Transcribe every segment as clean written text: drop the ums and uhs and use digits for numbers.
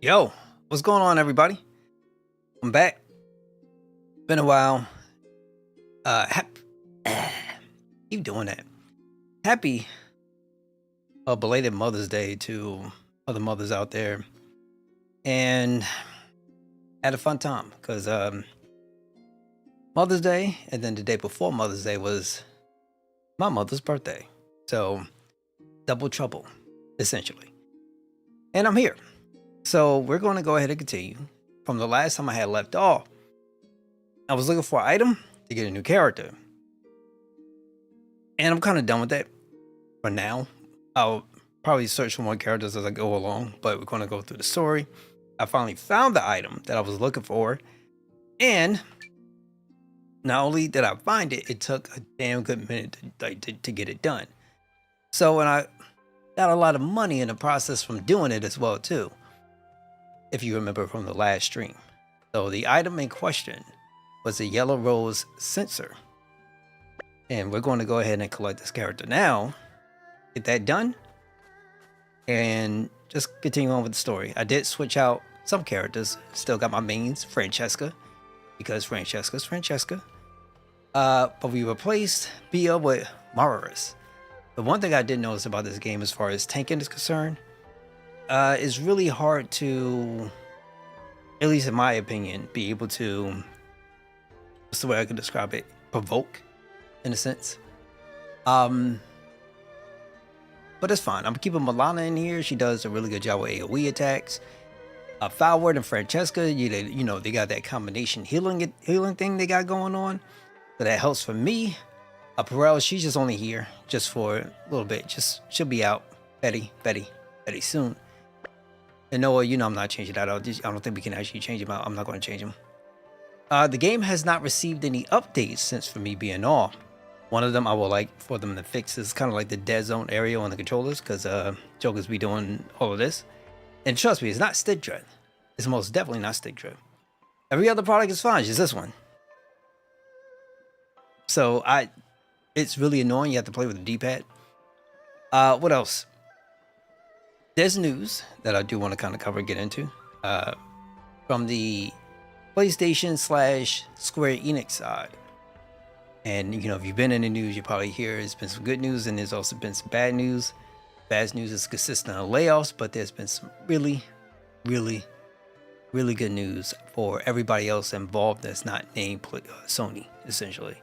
Yo, what's going on, everybody? I'm back. Been a while. Keep doing that. Happy belated Mother's Day to other mothers out there, and had a fun time because Mother's Day, and then the day before Mother's Day was my mother's birthday, so double trouble, essentially. And I'm here, so we're going to go ahead and continue from the last time I had left off. I was looking for an item to get a new character, and I'm kind of done with that for now. I'll probably search for more characters as I go along, but we're going to go through the story. I finally found the item that I was looking for, and not only did I find it, it took a damn good minute to get it done. So, and I got a lot of money in the process from doing it as well too, if you remember from the last stream. So the item in question was a yellow rose sensor, and we're going to go ahead and collect this character now, get that done, and just continue on with the story. I did switch out some characters, still got my mains, Francesca, because Francesca's Francesca. But we replaced Bia with Mararis. The one thing I did notice about this game as far as tanking is concerned, is really hard to, at least in my opinion, be able to, what's the way I could describe it, provoke, in a sense. But it's fine. I'm keeping Milana in here. She does a really good job with AoE attacks. Foulward and Francesca, you know, they got that combination healing thing they got going on. So that helps for me. Perel, she's just only here just for a little bit. She'll be out very soon. And Noah, you know I'm not changing that out. I don't think we can actually change him out. I'm not going to change him. The game has not received any updates since for me being off. One of them I would like for them to fix is kind of like the dead zone area on the controllers, because Jokers be doing all of this. And trust me, it's not stick drift. It's most definitely not stick drift. Every other product is fine, just this one. So it's really annoying. You have to play with the D-pad. What else? There's news that I do want to kind of cover and get into. From the PlayStation slash Square Enix side. And you know, if you've been in the news, you probably hear there's been some good news and there's also been some bad news. Bad news is consistent of layoffs, but there's been some really, really, really good news for everybody else involved that's not named Sony, essentially.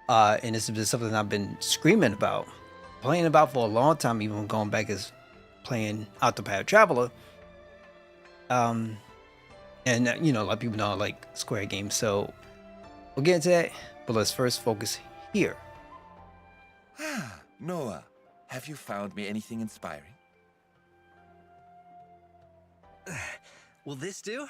And this has been something I've been screaming about, playing about for a long time, even going back as playing Octopath Traveler. And you know, a lot of people know I like Square games, so we'll get into that. But let's first focus here. Noah, have you found me anything inspiring? Will this do?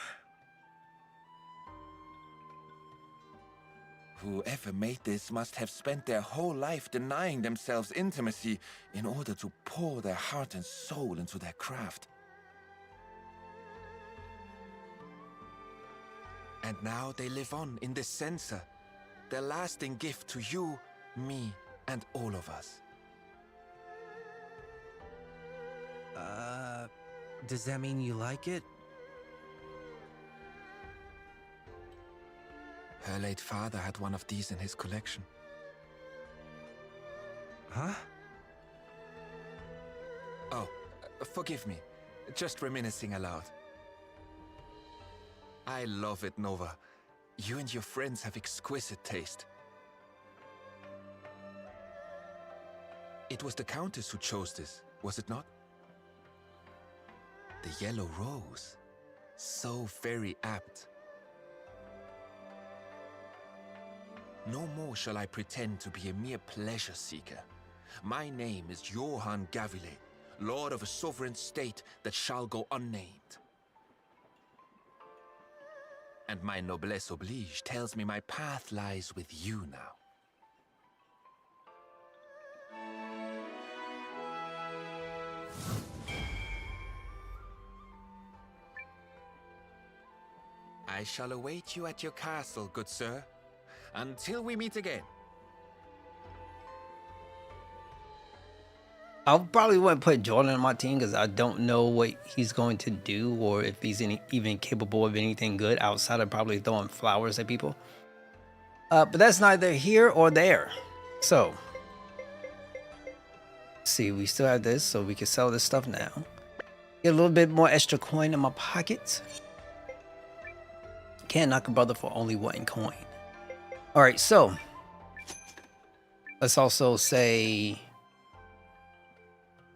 Whoever made this must have spent their whole life denying themselves intimacy in order to pour their heart and soul into their craft. And now they live on in this censer, their lasting gift to you, me, and all of us. Does that mean you like it? Her late father had one of these in his collection. Huh? Oh, forgive me. Just reminiscing aloud. I love it, Nova. You and your friends have exquisite taste. It was the Countess who chose this, was it not? The yellow rose. So very apt. No more shall I pretend to be a mere pleasure seeker. My name is Johann Gavile, lord of a sovereign state that shall go unnamed. And my noblesse oblige tells me my path lies with you now. I shall await you at your castle, good sir. Until we meet again. I probably wouldn't put Jordan on my team because I don't know what he's going to do or if he's even capable of anything good outside of probably throwing flowers at people. But that's neither here or there. So, let's see, we still have this, so we can sell this stuff now. Get a little bit more extra coin in my pockets. Can't knock a brother for only one coin. All right, so let's also say,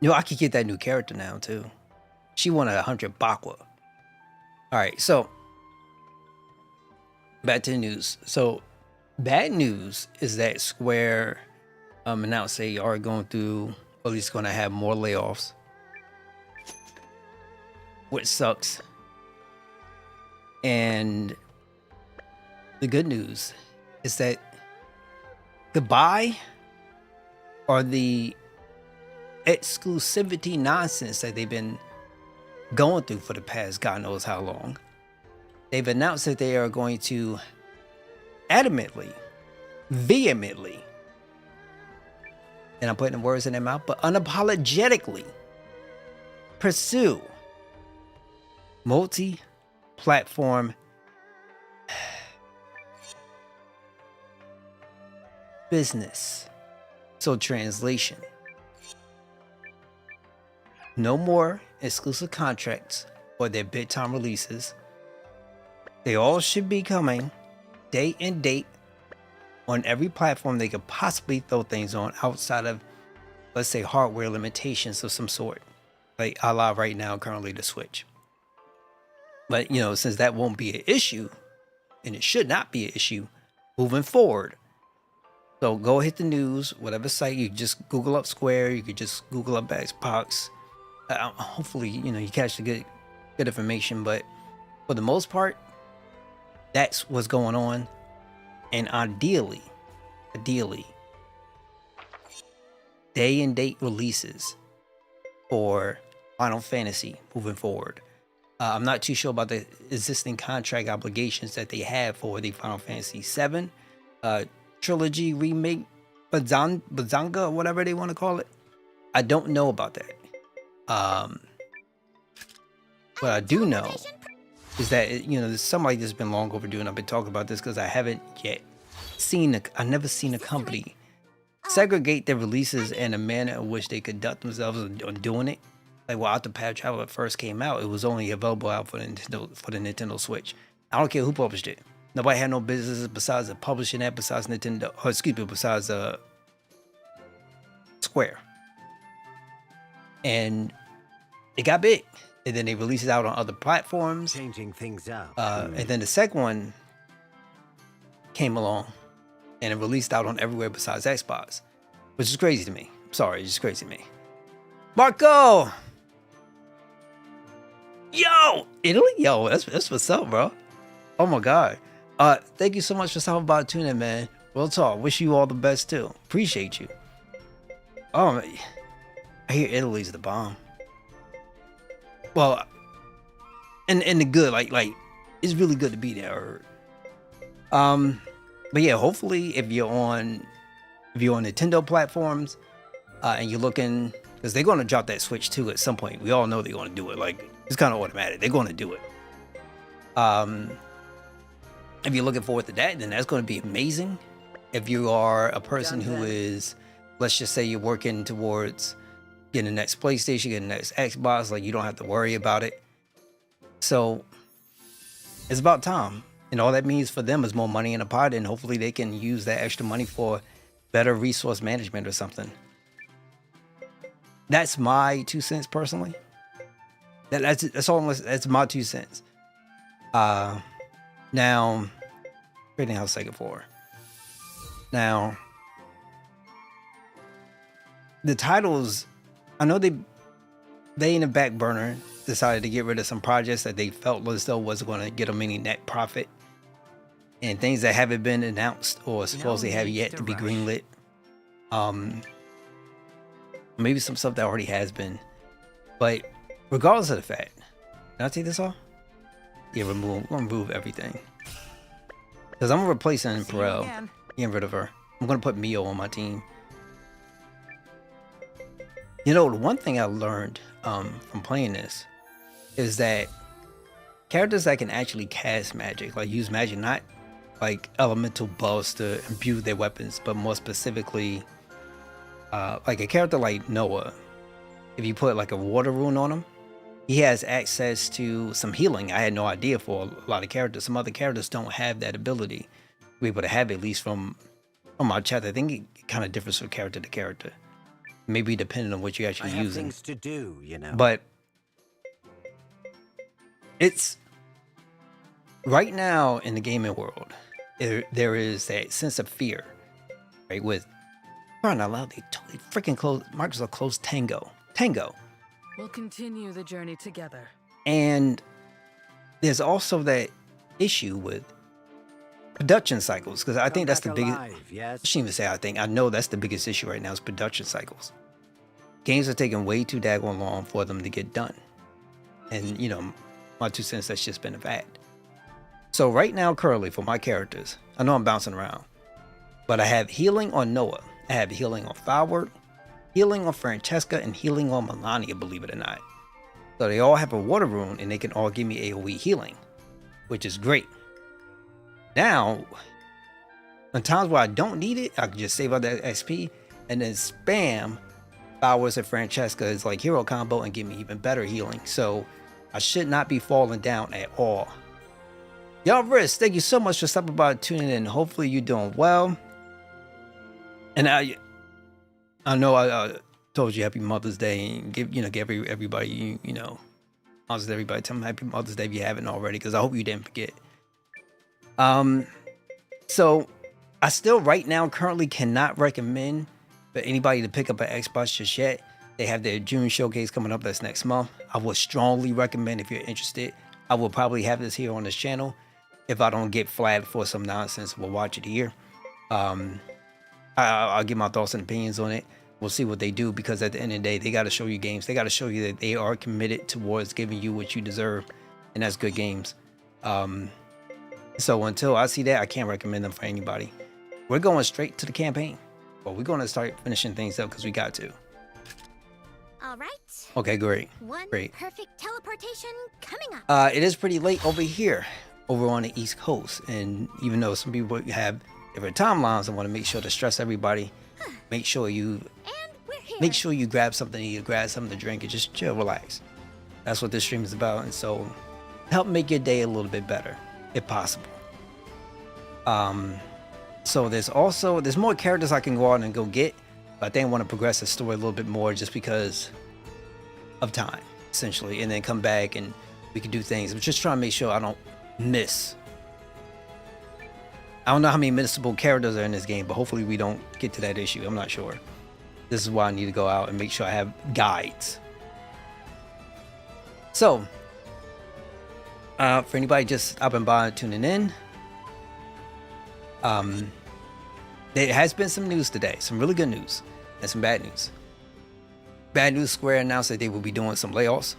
I could get that new character now too. She wanted 100 Bakwa. All right, so back to the news. So bad news is that Square announced they are going through, or at least going to have more layoffs, which sucks. And the good news is that goodbye or the exclusivity nonsense that they've been going through for the past God knows how long. They've announced that they are going to adamantly, vehemently, and I'm putting words in their mouth, but unapologetically pursue multi-platform business. So translation, no more exclusive contracts for their big time releases. They all should be coming day and date on every platform they could possibly throw things on outside of, let's say, hardware limitations of some sort, like a la right now currently the Switch. But since that won't be an issue, and it should not be an issue moving forward, so go hit the news, whatever site, you just Google up Square, you could just Google up Xbox. Hopefully, you catch the good information, but for the most part, that's what's going on. And ideally, day and date releases for Final Fantasy moving forward. I'm not too sure about the existing contract obligations that they have for the Final Fantasy VII trilogy remake, Bazanga, or whatever they want to call it. I don't know about that. But I do know is that there's something that's been long overdue, and I've been talking about this because I haven't yet seen I never seen a company segregate their releases in a manner in which they conduct themselves on doing it. Like when Octopath Traveler first came out, it was only available out for the Nintendo Switch. I don't care who published it. Nobody had no business besides publishing that, besides Nintendo, or excuse me, besides Square. And it got big. And then they released it out on other platforms. Changing things up. And then the second one came along and it released out on everywhere besides Xbox, which is crazy to me. Sorry, it's just crazy to me. Marco! Yo! Italy? Yo, that's what's up, bro. Oh my God. Thank you so much for stopping by tuning in, man. Real talk. Wish you all the best too. Appreciate you. Oh, man. I hear Italy's the bomb. Well, and the good, like it's really good to be there. But yeah, hopefully if you're on Nintendo platforms, and you're looking, because they're gonna drop that Switch 2 at some point. We all know they're gonna do it. Like it's kind of automatic. They're gonna do it. If you're looking forward to that, then that's gonna be amazing. If you are a person who is, let's just say you're working towards getting the next PlayStation, getting the next Xbox, like you don't have to worry about it. So it's about time. And all that means for them is more money in a pot, and hopefully they can use that extra money for better resource management or something. That's my 2 cents personally. That's almost, that's my 2 cents. Now, Trading House Sega 4. Now, the titles, I know they in the back burner decided to get rid of some projects that they felt as though was going to get them any net profit, and things that haven't been announced or supposedly have yet to be greenlit. Maybe some stuff that already has been, but regardless of the fact, can I take this off? Yeah, I'm gonna remove everything because I'm replacing Perel, getting rid of her. I'm gonna put Mio on my team. You know, the one thing I learned from playing this is that characters that can actually cast magic, like use magic, not like elemental buffs to imbue their weapons, but more specifically, like a character like Noah, if you put like a water rune on him, he has access to some healing. I had no idea for a lot of characters. Some other characters don't have that ability to be able to have it, at least from my chat. I think it kind of differs from character to character. Maybe depending on what you're actually using. Things to do, you know. But it's right now in the gaming world, there is that sense of fear, right? With crying out loud, they totally freaking closed. Microsoft closed Tango. We'll continue the journey together. And there's also that issue with production cycles, because I think that's the biggest. Yes. I shouldn't even say I think. I know that's the biggest issue right now is production cycles. Games are taking way too daggone long for them to get done. And, you know, my 2 cents, that's just been a fact. So right now, currently, for my characters, I know I'm bouncing around, but I have healing on Noah. I have healing on Firework, healing on Francesca, and healing on Melania, believe it or not. So they all have a water rune, and they can all give me AoE healing, which is great. Now, on times where I don't need it, I can just save out that XP and then spam Flowers and Francesca is like hero combo and give me even better healing. So I should not be falling down at all. Y'all, Riz, thank you so much for stopping by, tuning in. Hopefully you're doing well. And I know I told you Happy Mother's Day and give everybody Mother's Day, everybody. Tell them Happy Mother's Day if you haven't already, because I hope you didn't forget. So I still right now currently cannot recommend for anybody to pick up an Xbox just yet. They have their June showcase coming up. That's next month. I would strongly recommend if you're interested. I will probably have this here on this channel. If I don't get flagged for some nonsense, we'll watch it here. I'll give my thoughts and opinions on it. We'll see what they do, because at the end of the day, they got to show you games. They got to show you that they are committed towards giving you what you deserve, and that's good games. So until I see that, I can't recommend them for anybody. We're going straight to the campaign. But we're going to start finishing things up because we got to. All right. Okay, great. One Great. perfect teleportation coming up. It is pretty late over here, over on the East Coast, and even though some people have different timelines, I want to make sure to stress everybody. Make sure you And we're here. make sure you grab something to eat, grab something to drink, and just chill, relax. That's what this stream is about, and so help make your day a little bit better, if possible. So there's more characters I can go out and go get, but I think I want to progress the story a little bit more just because of time, essentially, and then come back and we can do things. I'm just trying to make sure I don't miss. I don't know how many missable characters are in this game, but hopefully we don't get to that issue. I'm not sure. This is why I need to go out and make sure I have guides. So, for anybody just stopping by and tuning in, there has been some news today, some really good news and some bad news. Bad news, Square announced that they will be doing some layoffs.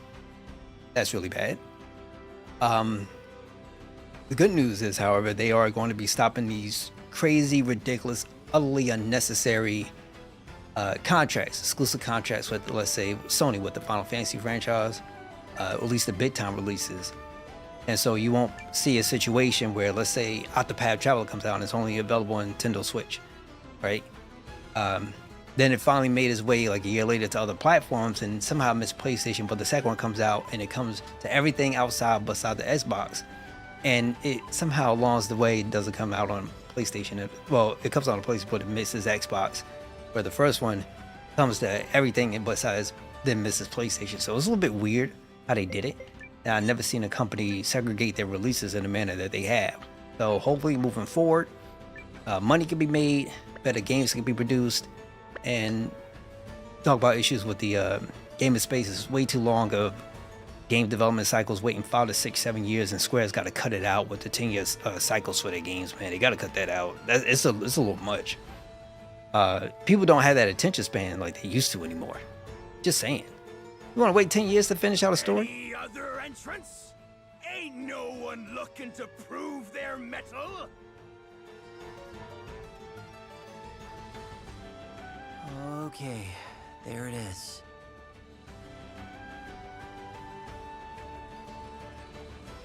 That's really bad. The good news is, however, they are going to be stopping these crazy, ridiculous, utterly unnecessary contracts, exclusive contracts with, let's say, Sony with the Final Fantasy franchise, at least the big time releases. And so you won't see a situation where, let's say, Octopath Traveler comes out and it's only available on Nintendo Switch, right? Then it finally made its way like a year later to other platforms and somehow missed PlayStation, but the second one comes out and it comes to everything outside beside the Xbox. And it somehow along the way doesn't come out on PlayStation. Well, it comes out on PlayStation, but it misses Xbox, where the first one comes to everything besides then misses PlayStation. So it's a little bit weird how they did it. And I've never seen a company segregate their releases in the manner that they have. So hopefully moving forward, money can be made, better games can be produced, and talk about issues with the gaming space is way too long of game development cycles, waiting 5 to 6, 7 years, and Square's got to cut it out with the 10-year cycles for their games, man. They got to cut that out. It's a little much. People don't have that attention span like they used to anymore. Just saying. You want to wait 10 years to finish out a story? Any other entrants? Ain't no one looking to prove their mettle? Okay, there it is.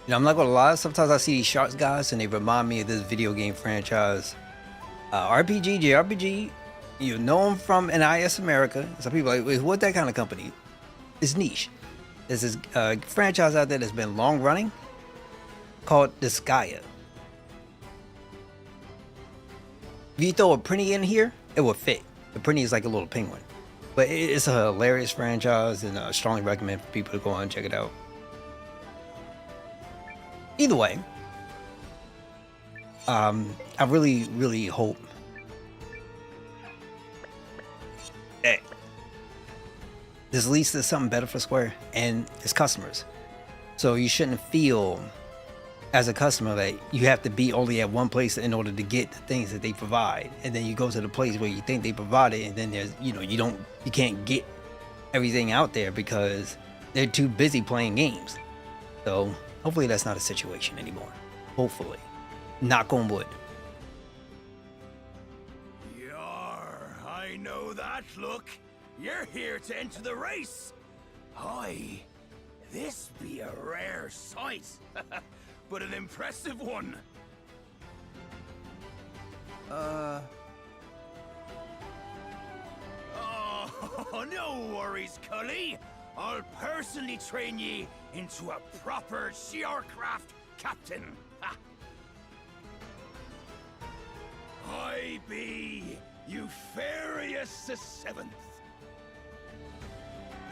You know, I'm not gonna lie, sometimes I see these Sharks guys and they remind me of this video game franchise. RPG, JRPG, you know them from NIS America. Some people are like, wait, what that kind of company? It's niche. There's this franchise out there that's been long running called Disgaea. If you throw a Prinny in here, it will fit. The Prinny is like a little penguin. But it's a hilarious franchise, and I strongly recommend for people to go on and check it out. Either way, I really, really hope that this leads to something better for Square and its customers. So you shouldn't feel as a customer that you have to be only at one place in order to get the things that they provide, and then you go to the place where you think they provide it, and then there's, you can't get everything out there because they're too busy playing games. So hopefully that's not a situation anymore. Hopefully. Knock on wood. Yar, I know that look. You're here to enter the race. Aye, this be a rare sight, but an impressive one. Uh, Oh, no worries, Cully. I'll personally train ye into a proper Shearcraft captain. Ha. I be Eupharius the Seventh,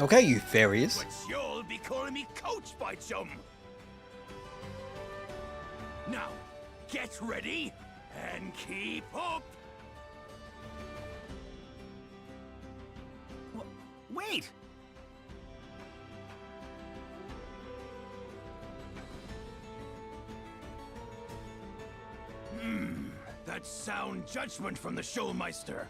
Okay, you furious. but you'll be calling me Coach by chum. Now, get ready and keep up. wait! That's sound judgment from the Schulmeister.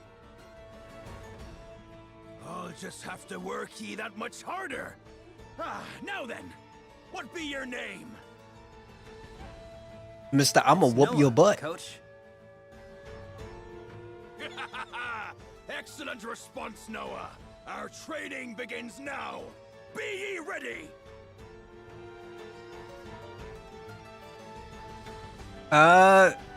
I'll just have to work ye that much harder. Now then, what be your name? Mr. I'ma whoop Noah, your butt. Coach. Excellent response, Noah. Our training begins now. Be ye ready!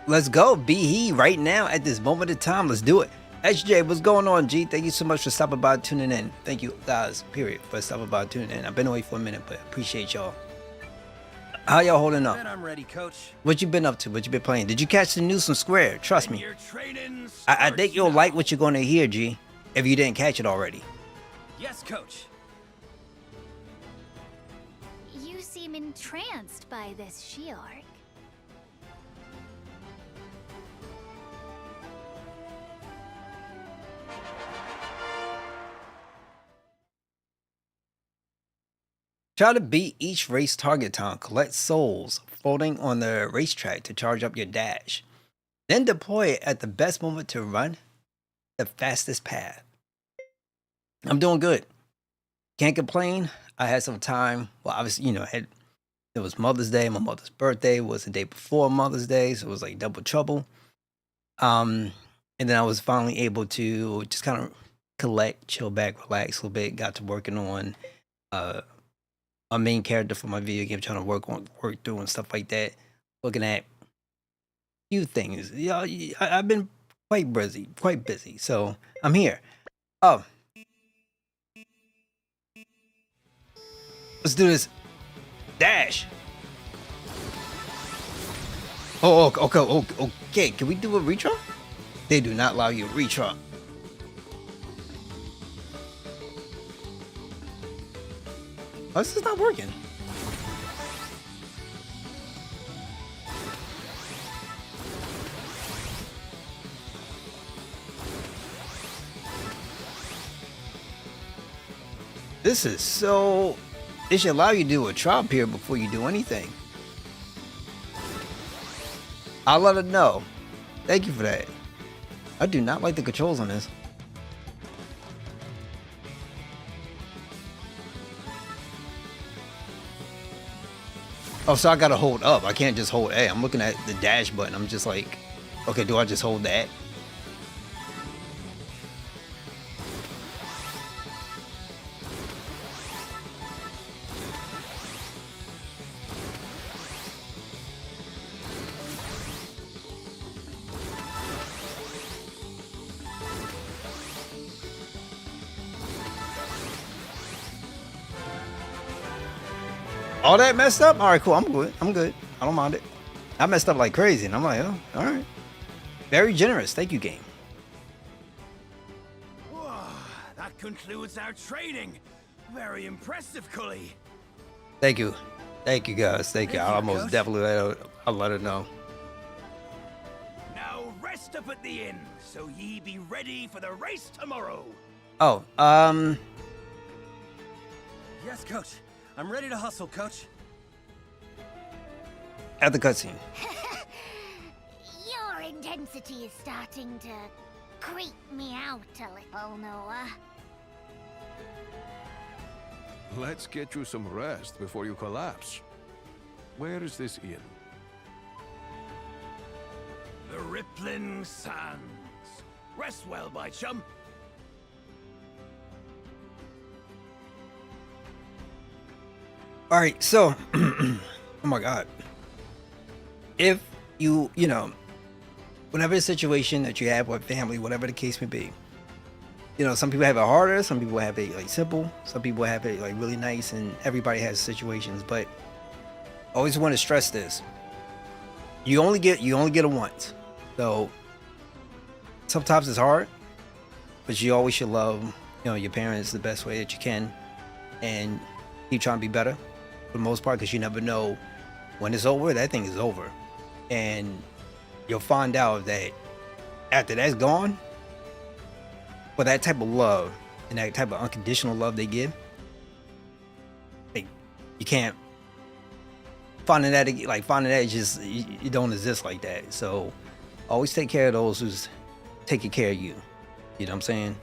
Let's go. Be he right now at this moment in time. Let's do it. HJ, what's going on, G? Thank you so much for stopping by, tuning in. Thank you, guys, period, for stopping by, tuning in. I've been away for a minute, but appreciate y'all. How y'all holding up? Ben, I'm ready, coach. What you been up to? What you been playing? Did you catch the news from Square? Trust me. Your training I think you'll starts like now. what you're going to hear, G, if you didn't catch it already. Yes, coach. You seem entranced by this Shiork. Try to beat each race target time. Collect souls floating on the racetrack to charge up your dash. Then deploy it at the best moment to run the fastest path. I'm doing good. Can't complain. I had some time. Well, obviously, you know, it was Mother's Day. My mother's birthday was the day before Mother's Day, so it was like double trouble. And then I was finally able to just kind of collect, chill back, relax a little bit. Got to working on my main character for my video game, trying to work through and stuff like that. Looking at few things. Yeah, I've been quite busy. So I'm here. Oh, let's do this. Dash. Oh, okay. Can we do a retry? They do not allow you a retry. Oh, this is not working. This is so... It should allow you to do a trial period before you do anything. I'll let it know. Thank you for that. I do not like the controls on this. Oh, so I gotta hold up. I can't just hold A. I'm looking at the dash button. I'm just like, okay, do I just hold that? All that messed up? All right, cool. I'm good. I don't mind it. I messed up like crazy, and I'm like, oh, all right. Very generous. Thank you, game. Whoa, that concludes our training. Very impressive, Cully. Thank you. Thank you, guys. Thank you. I'll most definitely I'll let her know. Now rest up at the inn, so ye be ready for the race tomorrow. Oh, Yes, coach. I'm ready to hustle, coach. at the cutscene. Your intensity is starting to creep me out a little, Noah. Let's get you some rest before you collapse. Where is this inn? The Rippling Sands. Rest well, my chum. All right, so, oh my God. If you know, whatever situation that you have with family, whatever the case may be, you know, some people have it harder, some people have it like simple, some people have it like really nice, and everybody has situations. But I always want to stress this: you only get it once. So sometimes it's hard, but you always should love, you know, your parents the best way that you can, and keep trying to be better for the most part, because you never know when it's over. That thing is over, and you'll find out that after that's gone, for that type of love and that type of unconditional love they give, like, you can't finding that just you don't exist like that. So always take care of those who's taking care of you. You know what I'm saying?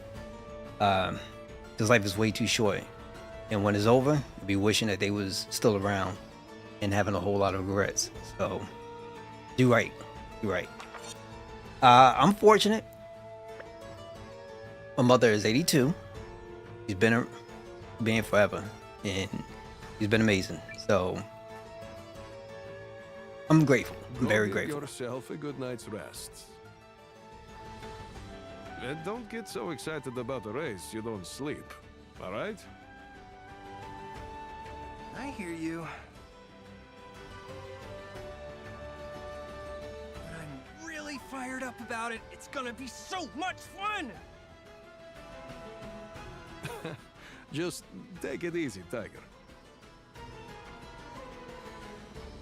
Because life is way too short, and when it's over, you'll be wishing that they was still around and having a whole lot of regrets. So do right. I'm fortunate. My mother is 82. She's been forever. and he's been amazing. So I'm grateful. I'm Go very give grateful. yourself a good night's rest. And don't get so excited about the race you don't sleep, all right? I hear you. But I'm really fired up about it. It's gonna be so much fun! Just take it easy, Tiger.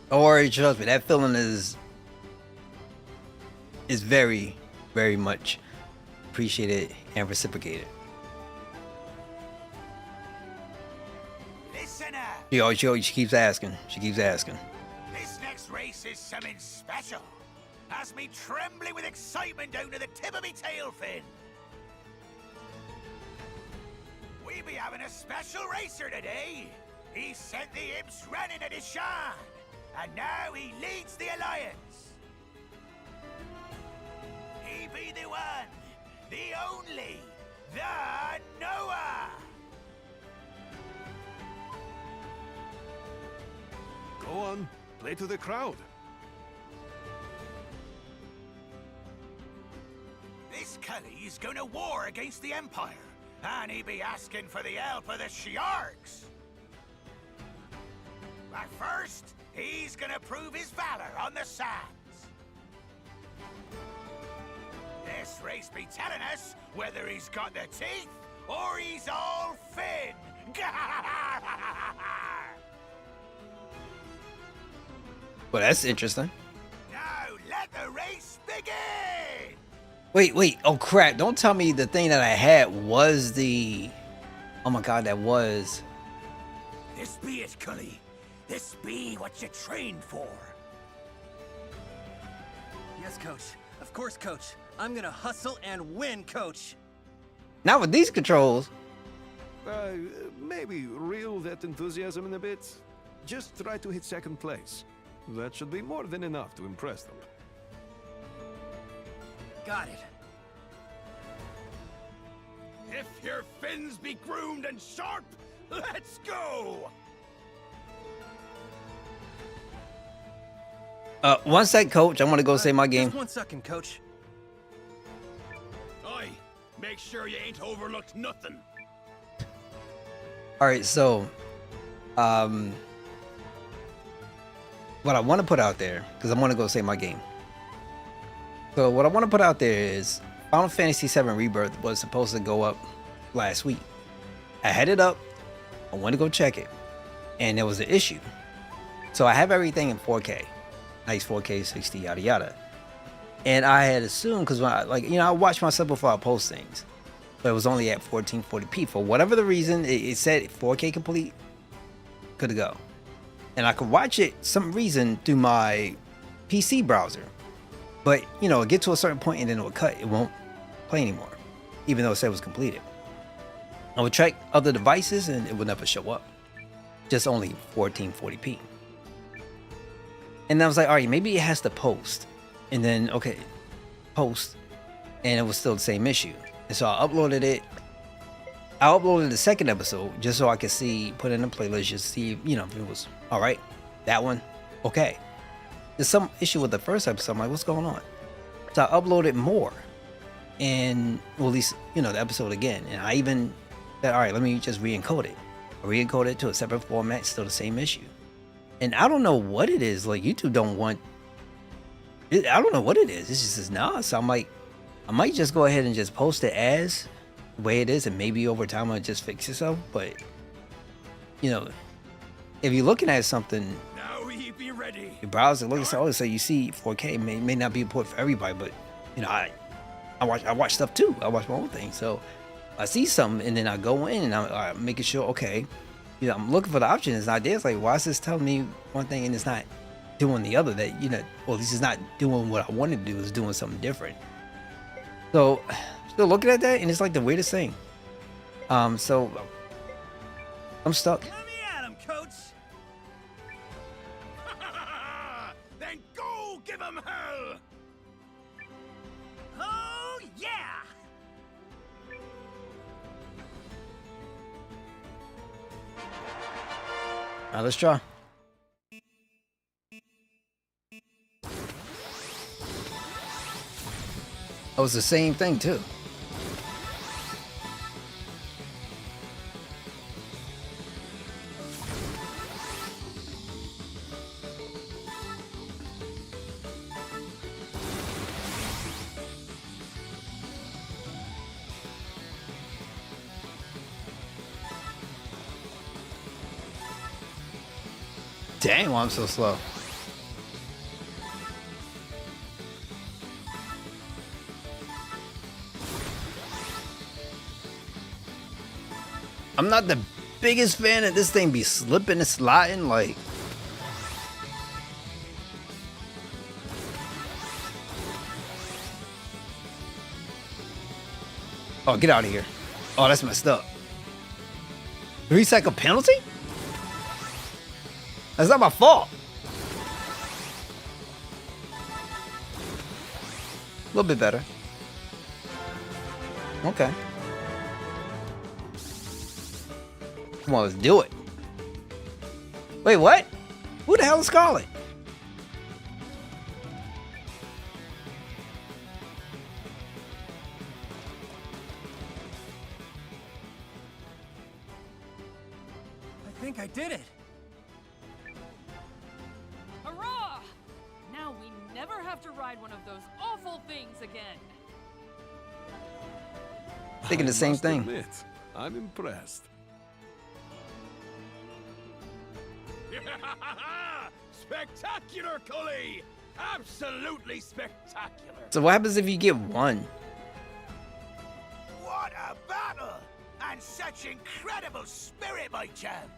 Don't worry, trust me. That feeling is very, very much appreciated and reciprocated. Listen She keeps asking. She keeps asking. this next race is something special. Has me trembling with excitement down to the tip of me tail fin. We be having a special racer today. He sent the imps running at his shine, and now he leads the alliance. He be the one, the only, the Noah. Go on, play to the crowd. This Cully is going to war against the Empire, and he be asking for the help of the Shiarks. But first, he's gonna prove his valor on the sands. This race be telling us whether he's got the teeth or he's all fin. Well, that's interesting. Now let the race begin. Wait. Oh crap! Don't tell me the thing that I had was the. Oh my god, that was. This be it, Cully. This be what you trained for. Yes, Coach. Of course, Coach. I'm gonna hustle and win, Coach. Not with these controls. Maybe reel that enthusiasm in a bit. Just try to hit second place. That should be more than enough to impress them. Got it. If your fins be groomed and sharp, let's go! One sec, coach. I want to go save my game. Just 1 second, Coach. Oi, make sure you ain't overlooked nothing. All right, so, what I want to put out there, because I want to go save my game. So what I want to put out there is Final Fantasy VII Rebirth was supposed to go up last week. I had it up. I went to go check it, and there was an issue. So I have everything in 4K, nice 4K 60, yada yada. And I had assumed, because when I watch myself before I post things, but it was only at 1440p for whatever the reason. It said 4K complete, good to go, and I could watch it some reason through my PC browser. But it get to a certain point and then it would cut. It won't play anymore, even though it said it was completed. I would check other devices and it would never show up. Just only 1440p. And I was like, all right, maybe it has to post. And then, okay, post. And it was still the same issue. And so I uploaded it. I uploaded the second episode just so I could see, put it in a playlist, just see, if it was all right. That one, okay. There's some issue with the first episode. I'm like, what's going on? So I uploaded more. And, well, at least, the episode again. And I even said, all right, let me just re-encode it. I re-encode it to a separate format, still the same issue. And I don't know what it is. Like, YouTube don't want... I don't know what it is. It's just says, nah. So I'm like, I might just go ahead and just post it as the way it is. And maybe over time it'll just fix itself. But, if you're looking at something... Now he be ready. Your browser looks at so you see 4K may not be important for everybody, but I watch stuff too. I watch my own thing, so I see something and then I go in and I'm making sure, okay, I'm looking for the option. It's not there. It's like, why is this telling me one thing and it's not doing the other? That or at least it's not doing what I wanted to do. It's doing something different. So still looking at that and it's like the weirdest thing. So I'm stuck. Let me at him, Coach. Then go give him hell. Oh yeah! Alright, let's try. Oh, it's the same thing too. Dang, why I'm so slow. I'm not the biggest fan of this thing be slipping and sliding like. Oh, get out of here. Oh, that's messed up. 3-second penalty? That's not my fault. A little bit better. Okay. Come on, let's do it. Wait, what? Who the hell is Scarlet? I think I did it. Hurrah! Now we never have to ride one of those awful things again. Thinking the same thing. Admit, I'm impressed. Spectacular, Cully! Absolutely spectacular! So what happens if you get one? What a battle! And such incredible spirit, my champ!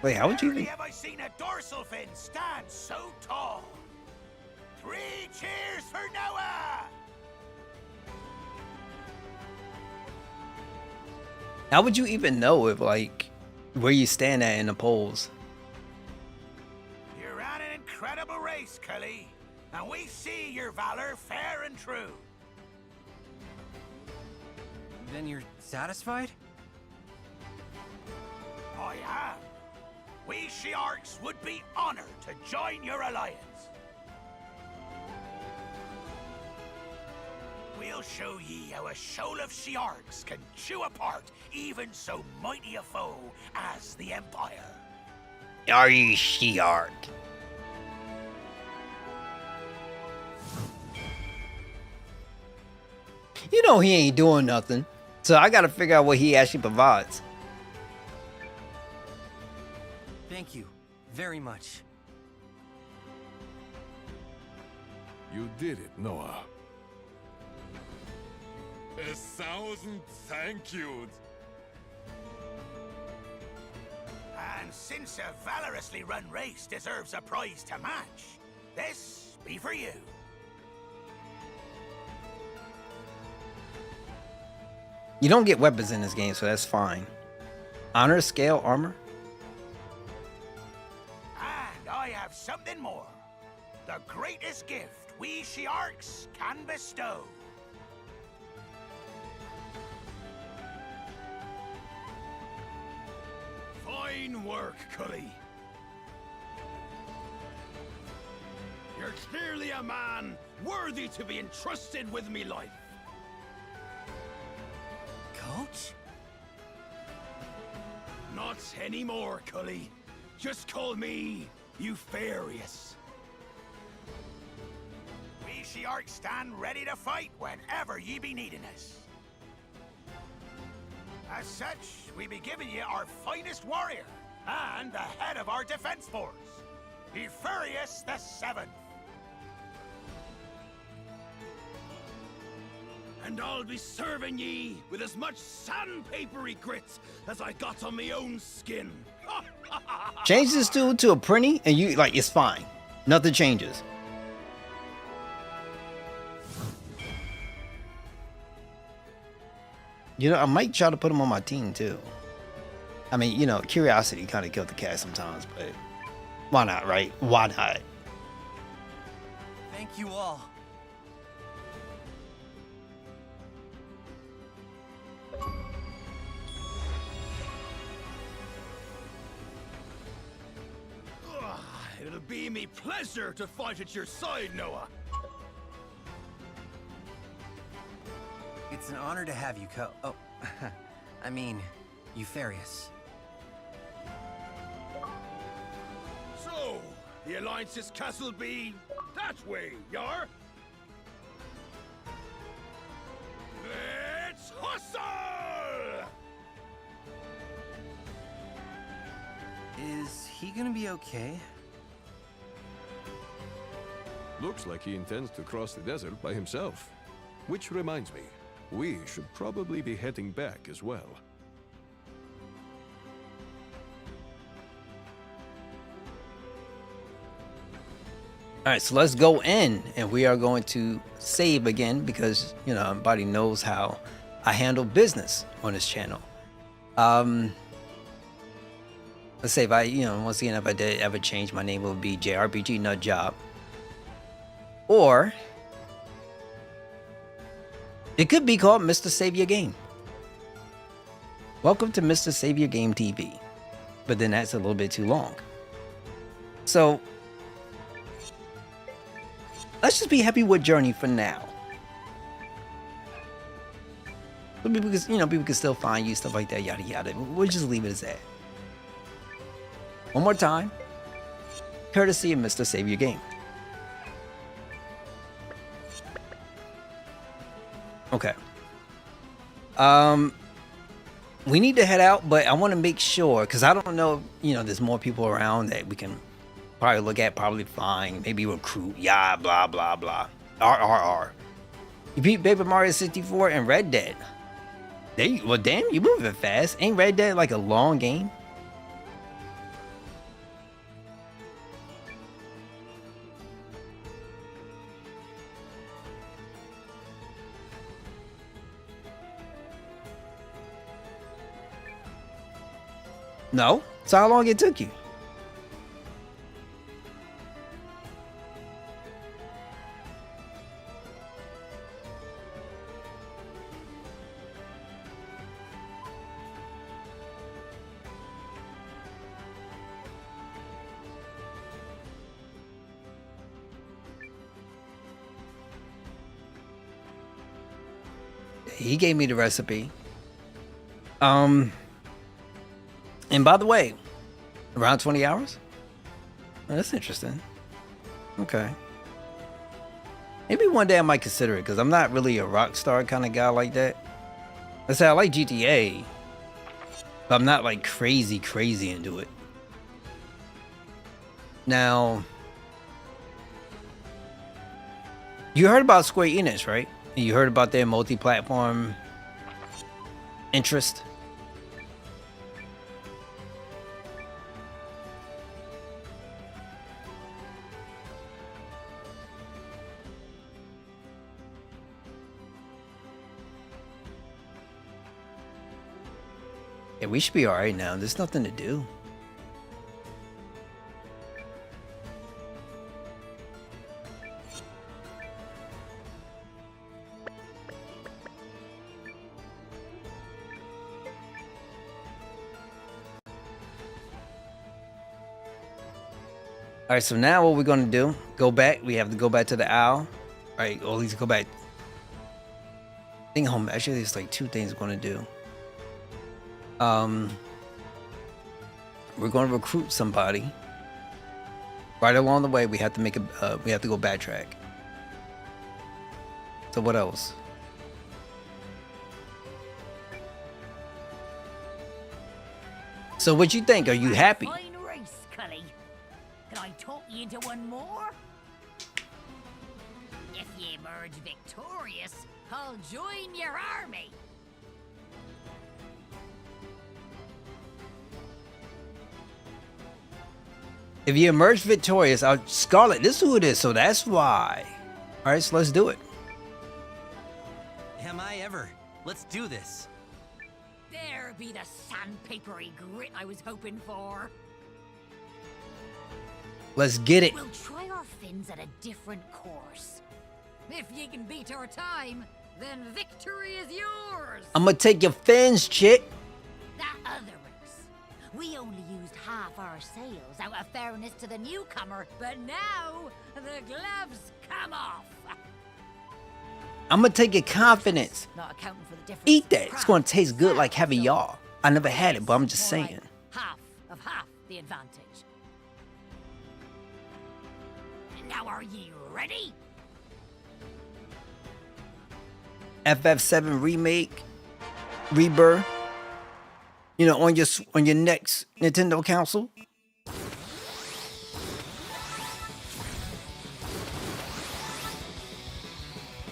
Wait, how would you Rarely even... have I seen a dorsal fin stand so tall! 3 cheers for Noah! How would you even know if, like, where you stand at in the polls? You ran an incredible race, Cully, and we see your valor fair and true. Then you're satisfied? I am. We Shiarks would be honored to join your alliance. We'll show ye how a shoal of Shiarks can chew apart even so mighty a foe as the Empire. Are you Shiark? You know he ain't doing nothing. So I gotta figure out what he actually provides. Thank you very much. You did it, Noah. 1,000 thank yous. And since a valorously run race deserves a prize to match, this be for you. You don't get weapons in this game, so that's fine. Honor scale armor? And I have something more. The greatest gift we Shiarks can bestow. Fine work, Cully. You're clearly a man worthy to be entrusted with me life. Coach? Not anymore, Cully. Just call me Eupharius. We Shiarks stand ready to fight whenever ye be needing us. As such, we be giving you our finest warrior and the head of our defense force, Eupharius the Seventh. And I'll be serving ye with as much sandpapery grit as I got on my own skin. Change this dude to a printy and you like it's fine. Nothing changes. You know, I might try to put him on my team too. I mean, you know, curiosity kind of killed the cat sometimes, but why not, right? Why not? Thank you all. be me pleasure to fight at your side, Noah. It's an honor to have you, Oh, I mean, Eupharius. So, the Alliance's castle be that way, Yar? Let's hustle! Is he gonna be okay? Looks like he intends to cross the desert by himself. Which reminds me, we should probably be heading back as well. All right, so let's go in, and we are going to save again because, you know, everybody knows how I handle business on this channel. Let's say if I, you know, once again, if I did ever change my name, it would be JRPG Nut Job. Or it could be called Mr. Savior Game. Welcome to Mr. Savior Game TV. But then that's a little bit too long. So let's just be happy with Journey for now. But people can, you know, people can still find you, stuff like that, yada yada. We'll just leave it as that. One more time. Courtesy of Mr. Savior Game. Okay. We need to head out, but I want to make sure, because I don't know, you know, there's more people around that we can probably look at, probably find, maybe recruit, yeah, blah, blah, blah. RRR. You beat Paper Mario 64 and Red Dead. Well, damn, you moving fast. Ain't Red Dead like a long game? No. So how long it took you? He gave me the recipe. And by the way, around 20 hours? Oh, that's interesting. Okay. Maybe one day I might consider it, because I'm not really a Rockstar kind of guy like that. I say I like GTA, but I'm not like crazy into it. Now, you heard about Square Enix, right? You heard about their multi-platform interest? Yeah, we should be alright now. There's nothing to do. Alright, so now what we're gonna do, go back. We have to go back to the owl. Alright, or at least go back. I think home. Actually, there's like two things we're gonna do. We're going to recruit somebody. Right along the way, we have to make a. We have to go backtrack. So what else? So what you think? Are you happy? Fine race, Cully. Can I talk you into one more? If you emerge victorious, I'll join your army. If you emerge victorious, Scarlet, this is who it is, so that's why. All right, so let's do it. Am I ever? Let's do this. There be the sandpapery grit I was hoping for. Let's get it. We'll try our fins at a different course. If ye can beat our time, then victory is yours. I'm gonna take your fins, chick. That other race We only used half our sails out of fairness to the newcomer, but now the gloves come off. I'm gonna take your confidence. Not accounting for the difference. Eat that. It's gonna taste good like heavy y'all. I never had it, but I'm just saying. Half of half the advantage. Now are ye ready? FF7 remake, rebirth. You know, on your next Nintendo console.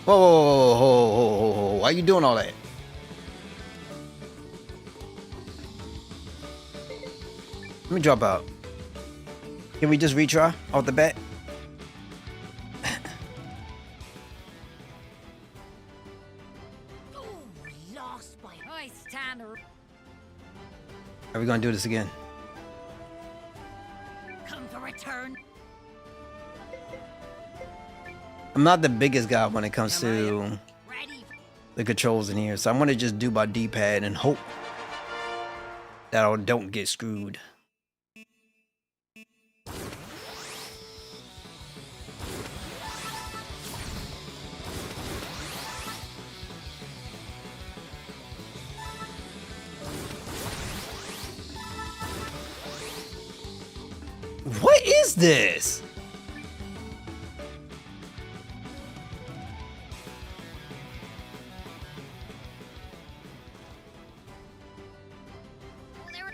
Whoa, why you doing all that? Let me drop out. Can we just retry off the bat? Oh, lost by I stand. Are we gonna do this again? Come to return. I'm not the biggest guy when it comes Am I to ready? the controls in here, so I'm gonna just do my D-pad and hope that I don't get screwed. What is this?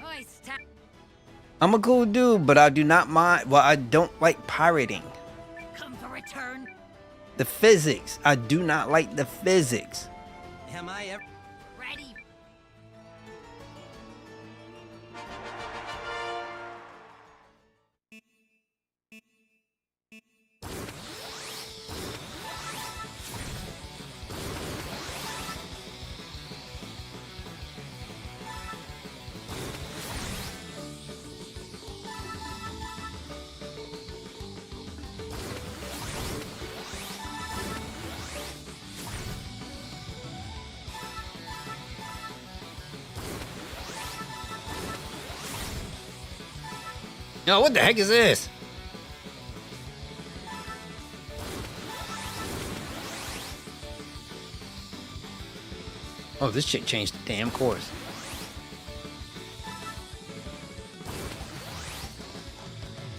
I stand. I'm a cool dude, but I do not mind. Well, I don't like pirating. Come to return. The physics. I do not like the physics. Am I ever... Ready. Yo, what the heck is this? Oh, this chick changed the damn course.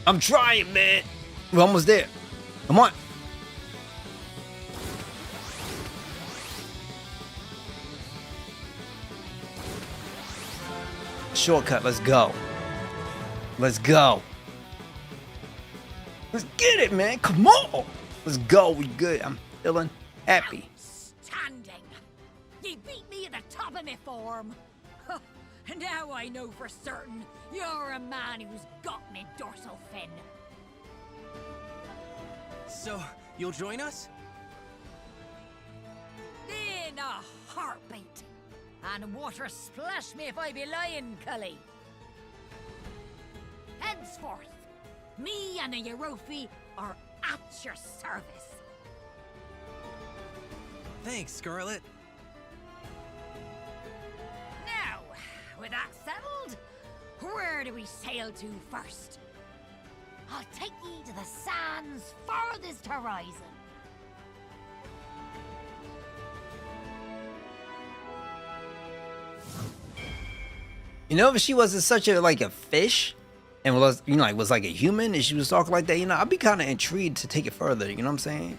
I'm trying, man. We're almost there. Come on. Shortcut, let's go. Let's go. Let's get it, man. Come on. Let's go. We good. I'm feeling happy. Outstanding. Ye beat me at the top of my form. Now I know for certain you're a man who's got me dorsal fin. So, you'll join us? In a heartbeat. And water splash me if I be lying, Cully. Henceforth, me and the Eurofi are at your service. Thanks, Scarlet. Now, with that settled, where do we sail to first? I'll take ye to the sands farthest horizon. You know, if she wasn't such a like a fish, and was was like a human, and she was talking like that, I'd be kind of intrigued to take it further. You know what I'm saying?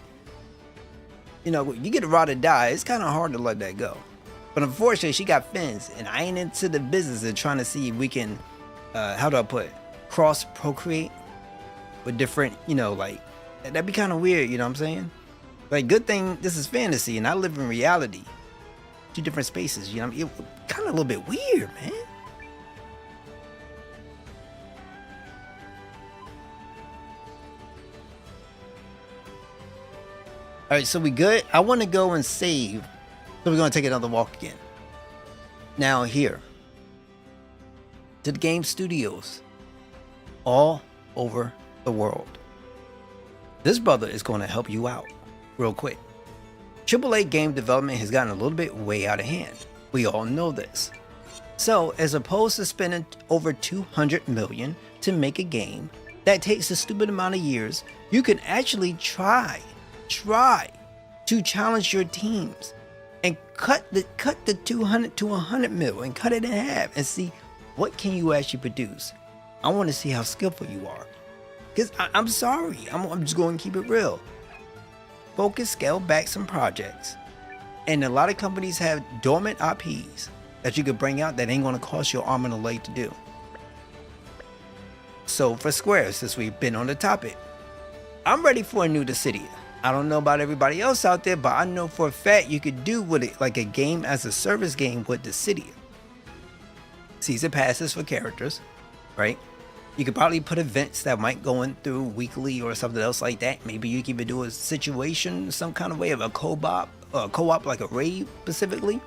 You get a ride or die. It's kind of hard to let that go. But unfortunately, she got fins, and I ain't into the business of trying to see if we can, how do I put it, cross procreate with different, like that'd be kind of weird. You know what I'm saying? Like, good thing this is fantasy, and I live in reality. Two different spaces. It kind of a little bit weird, man. All right, so we good? I want to go and save. So we're going to take another walk again. Now here. To the game studios. All over the world. This brother is going to help you out real quick. AAA game development has gotten a little bit way out of hand. We all know this. So, as opposed to spending over 200 million to make a game that takes a stupid amount of years, you can actually try to challenge your teams and cut the 200 to 100 mil and cut it in half and see what can you actually produce. I want to see how skillful you are. Because I'm sorry, I'm just going to keep it real. Focus, scale back some projects. And a lot of companies have dormant IPs that you could bring out that ain't going to cost you an arm and a leg to do. So for Square, since we've been on the topic, I'm ready for a new Dissidia. I don't know about everybody else out there, but I know for a fact you could do with it like a game as a service game with Dissidia. Season passes for characters, right? You could probably put events that might go in through weekly or something else like that. Maybe you can even do a situation, some kind of way of a co-op like a raid specifically.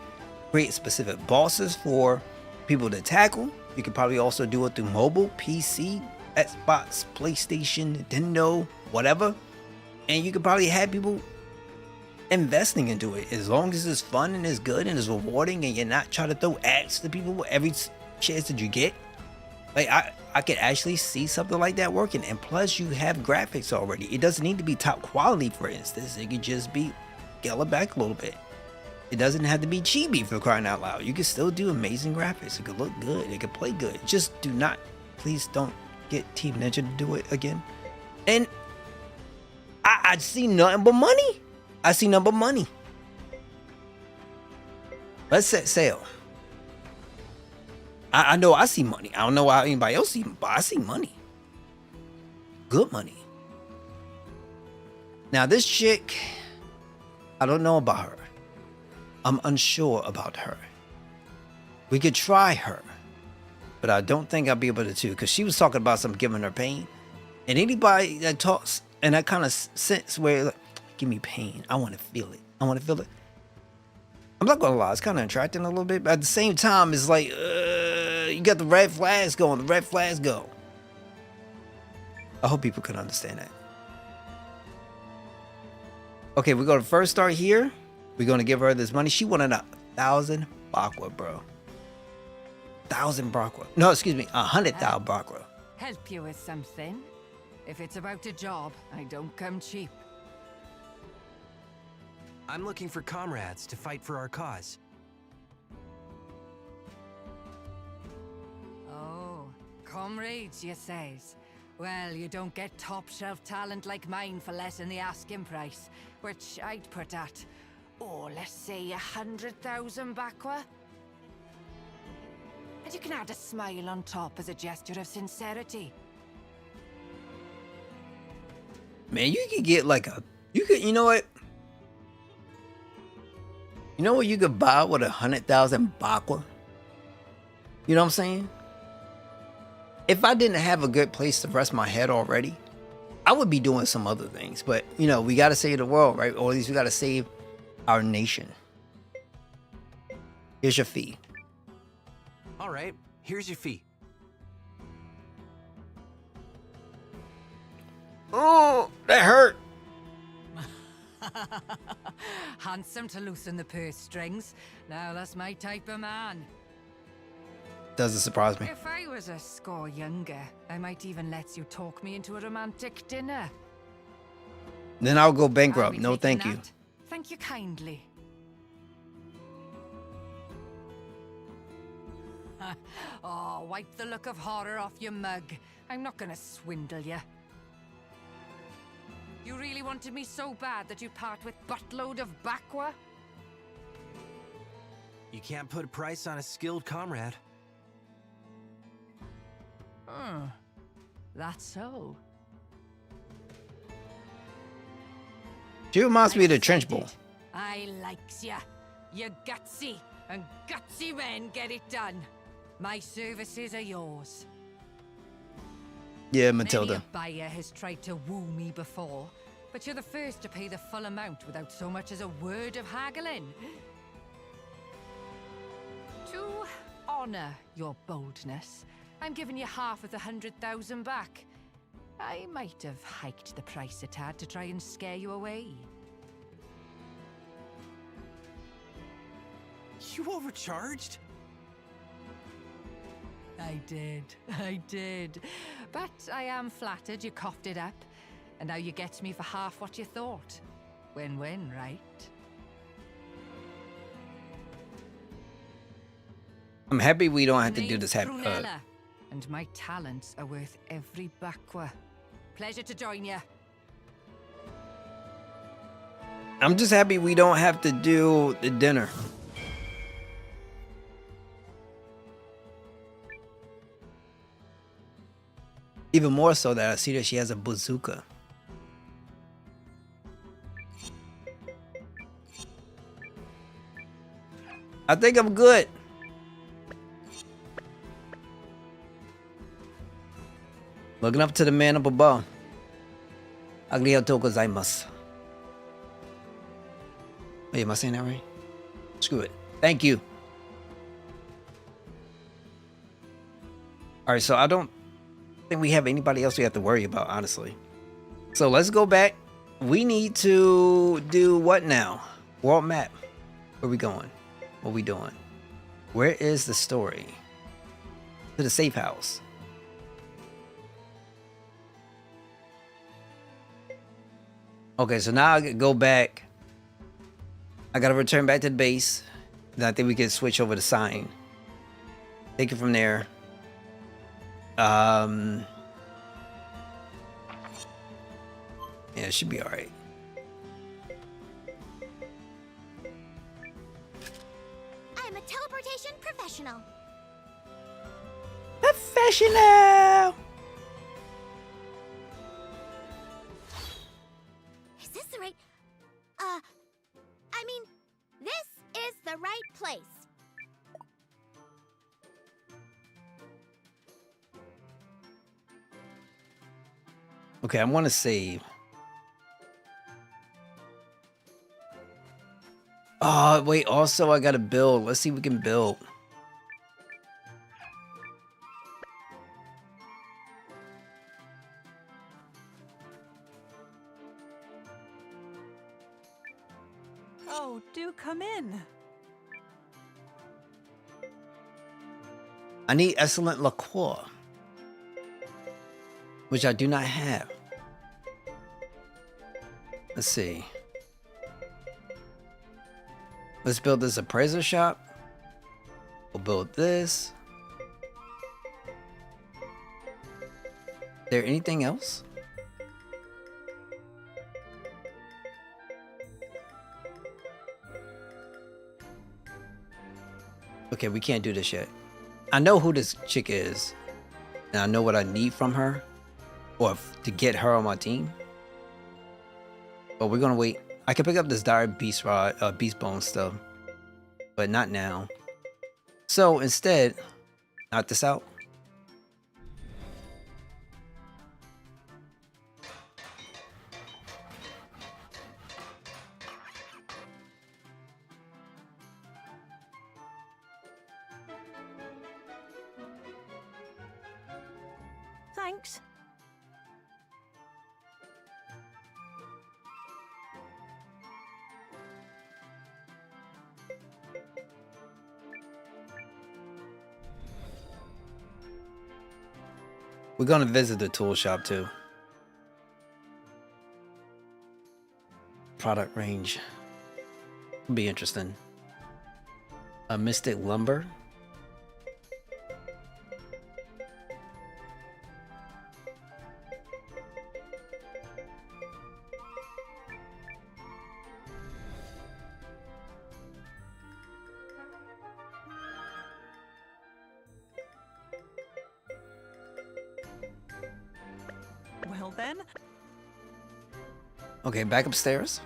Create specific bosses for people to tackle. You could probably also do it through mobile, PC, Xbox, PlayStation, Nintendo, whatever. And you could probably have people investing into it as long as it's fun and it's good and it's rewarding and you're not trying to throw ads to people with every chance that you get. Like I could actually see something like that working. And plus you have graphics already. It doesn't need to be top quality, for instance. It could just be scale it back a little bit. It doesn't have to be chibi, for crying out loud. You can still do amazing graphics. It could look good. It could play good. Just do not, please don't get Team Ninja to do it again. And I see nothing but money. I see nothing but money. Let's set sail. I know I see money. I don't know how anybody else sees, but I see money. Good money. Now this chick, I don't know about her. I'm unsure about her. We could try her, but I don't think I'll be able to because she was talking about some giving her pain. And anybody that talks in that kind of sense where, like, give me pain, I want to feel it. I want to feel it. I'm not gonna lie, it's kind of attracting a little bit, but at the same time, it's like, you got the red flags going, the red flags go. I hope people can understand that. Okay, we're gonna first start here. We're gonna give her this money. She wanted 1,000 Bakwa, bro. 1,000 Bakwa. No, excuse me, 100,000 Bakwa. Help you with something? If it's about a job, I don't come cheap. I'm looking for comrades to fight for our cause. Oh, comrades, you says. Well, you don't get top-shelf talent like mine for less than the asking price, which I'd put at, let's say 100,000 Bakwa. And you can add a smile on top as a gesture of sincerity. Man, you could get like you know what? You know what you could buy with 100,000 Bakwa? You know what I'm saying? If I didn't have a good place to rest my head already, I would be doing some other things. But, you know, we got to save the world, right? Or at least we got to save our nation. Here's your fee. All right, here's your fee. Oh, that hurt. Handsome to loosen the purse strings. Now that's my type of man. Doesn't surprise me. If I was a score younger, I might even let you talk me into a romantic dinner. Then I'll go I'll bankrupt. be No, taking thank you. that. Thank you kindly. Oh, wipe the look of horror off your mug. I'm not gonna swindle you. You really wanted me so bad that you'd part with buttload of Bakwa? You can't put a price on a skilled comrade. That's so. She reminds me of the trench bull. I likes ya. You're gutsy, and gutsy men get it done. My services are yours. Yeah, Many Matilda. a buyer has tried to woo me before, but you're the first to pay the full amount without so much as a word of haggling. To honor your boldness, I'm giving you half of the 100,000 back. I might have hiked the price a tad to try and scare you away. You overcharged? I did. But I am flattered you coughed it up. And now you get me for half what you thought. Win-win, right? I'm happy we don't have to do Name's this. Prunella, and my talents are worth every bakwa. Pleasure to join you. I'm just happy we don't have to do the dinner. Even more so that I see that she has a bazooka. I think I'm good. Looking up to the man up above. Arigatou gozaimasu. Wait, am I saying that right? Screw it. Thank you. Alright, so I don't think we have anybody else we have to worry about, honestly. So let's go back. We need to do what now? World map. Where we going? What we doing? Where is the story? To the safe house. Okay, so now I go back. I gotta return back to the base. Then I think we can switch over to sign. Take it from there. Yeah, it should be alright. I'm a teleportation professional. Professional! Is this the right... I mean, this is the right place. Okay, I want to save. Oh, wait, also I gotta build. Let's see if we can build. Oh, do come in. I need excellent liqueur, which I do not have. Let's see. Let's build this appraiser shop. We'll build this. Is there anything else? Okay, we can't do this yet. I know who this chick is, and I know what I need from her, or to get her on my team. But we're gonna wait. I can pick up this dire beast rod, beast bone stuff, but not now. So instead, knock this out. Thanks. We're gonna visit the tool shop too. Product range. Be interesting. A mystic lumber. Well then. Okay, back upstairs.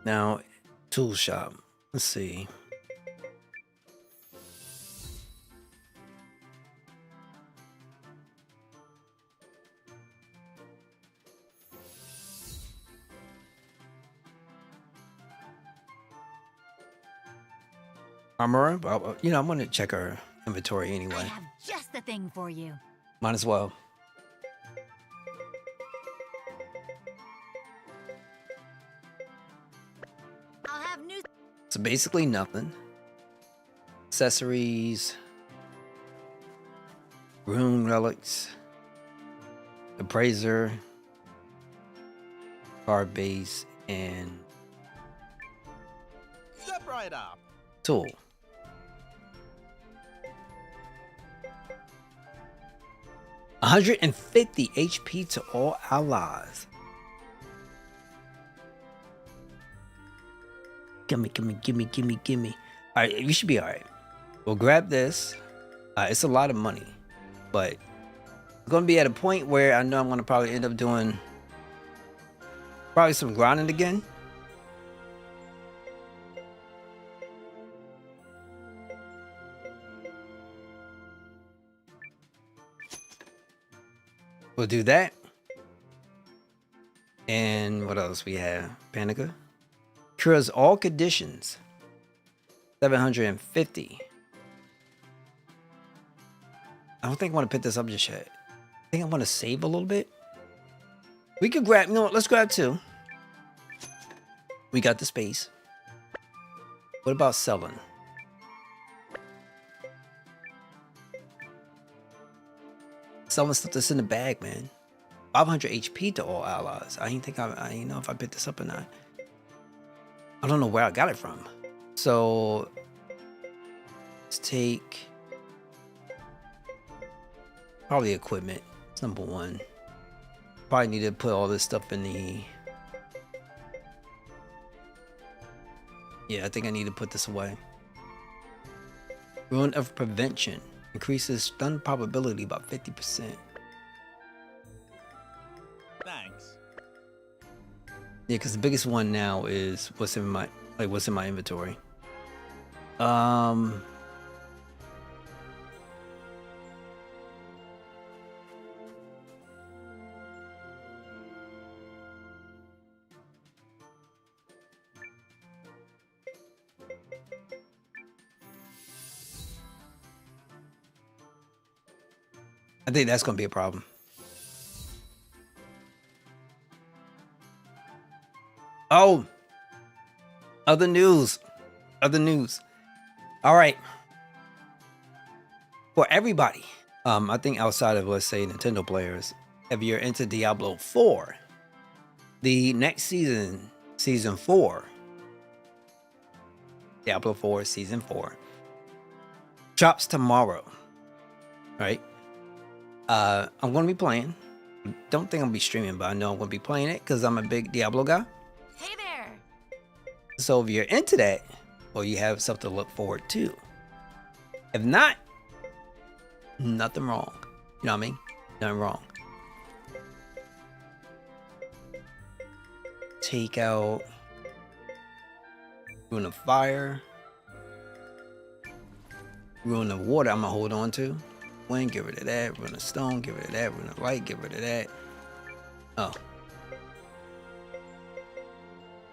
Now, tool shop. Let's see. Armorer? Well, you know, I'm gonna check our inventory I anyway. have just the thing for you. Might as well. basically nothing. Accessories, rune relics, appraiser, card base, and Step right up. tool. $150 HP to all allies. Gimme. All right, you should be all right. We'll grab this. It's a lot of money, but I'm gonna be at a point where I know I'm gonna probably end up doing probably some grinding again. We'll do that. And what else we have? Panica. Cures all conditions. 750. I don't think I want to pick this up just yet. I think I want to save a little bit. We could grab, you know what? Let's grab 2. We got the space. What about selling? Selling stuff that's in the bag, man. 500 HP to all allies. I ain't know if I picked this up or not. I don't know where I got it from. So let's take probably equipment. It's number 1. Probably need to put all this stuff in the. Yeah, I think I need to put this away. Rune of Prevention increases stun probability by 50%. Thanks. Yeah, because the biggest one now is what's in my inventory. I think that's gonna be a problem. Oh, other news. All right, for everybody, I think outside of, let's say, Nintendo players, if you're into Diablo 4, the next season, season 4, Diablo 4 season 4, drops tomorrow. Right? I'm gonna be playing. Don't think I'll be streaming, but I know I'm gonna be playing it because I'm a big Diablo guy. Hey there! So if you're into that, well, you have something to look forward to. If not, nothing wrong. You know what I mean? Nothing wrong. Take out Rune of Fire. Rune of Water, I'm gonna hold on to. Wind, get rid of that. Rune of Stone, get rid of that. Rune of Light, get rid of that. Oh.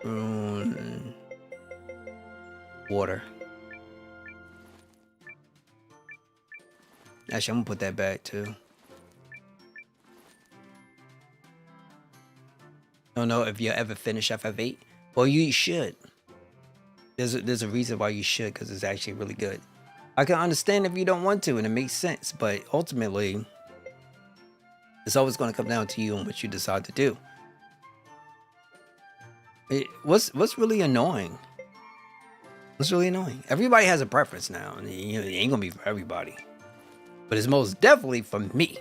Rune. Water. Actually, I'm gonna put that back too. Don't know if you ever finish FF8. Well, you should. There's a reason why you should, because it's actually really good. I can understand if you don't want to, and it makes sense, but ultimately, it's always going to come down to you and what you decide to do. What's really annoying? What's really annoying? Everybody has a preference now, and it ain't gonna be for everybody, but it's most definitely for me.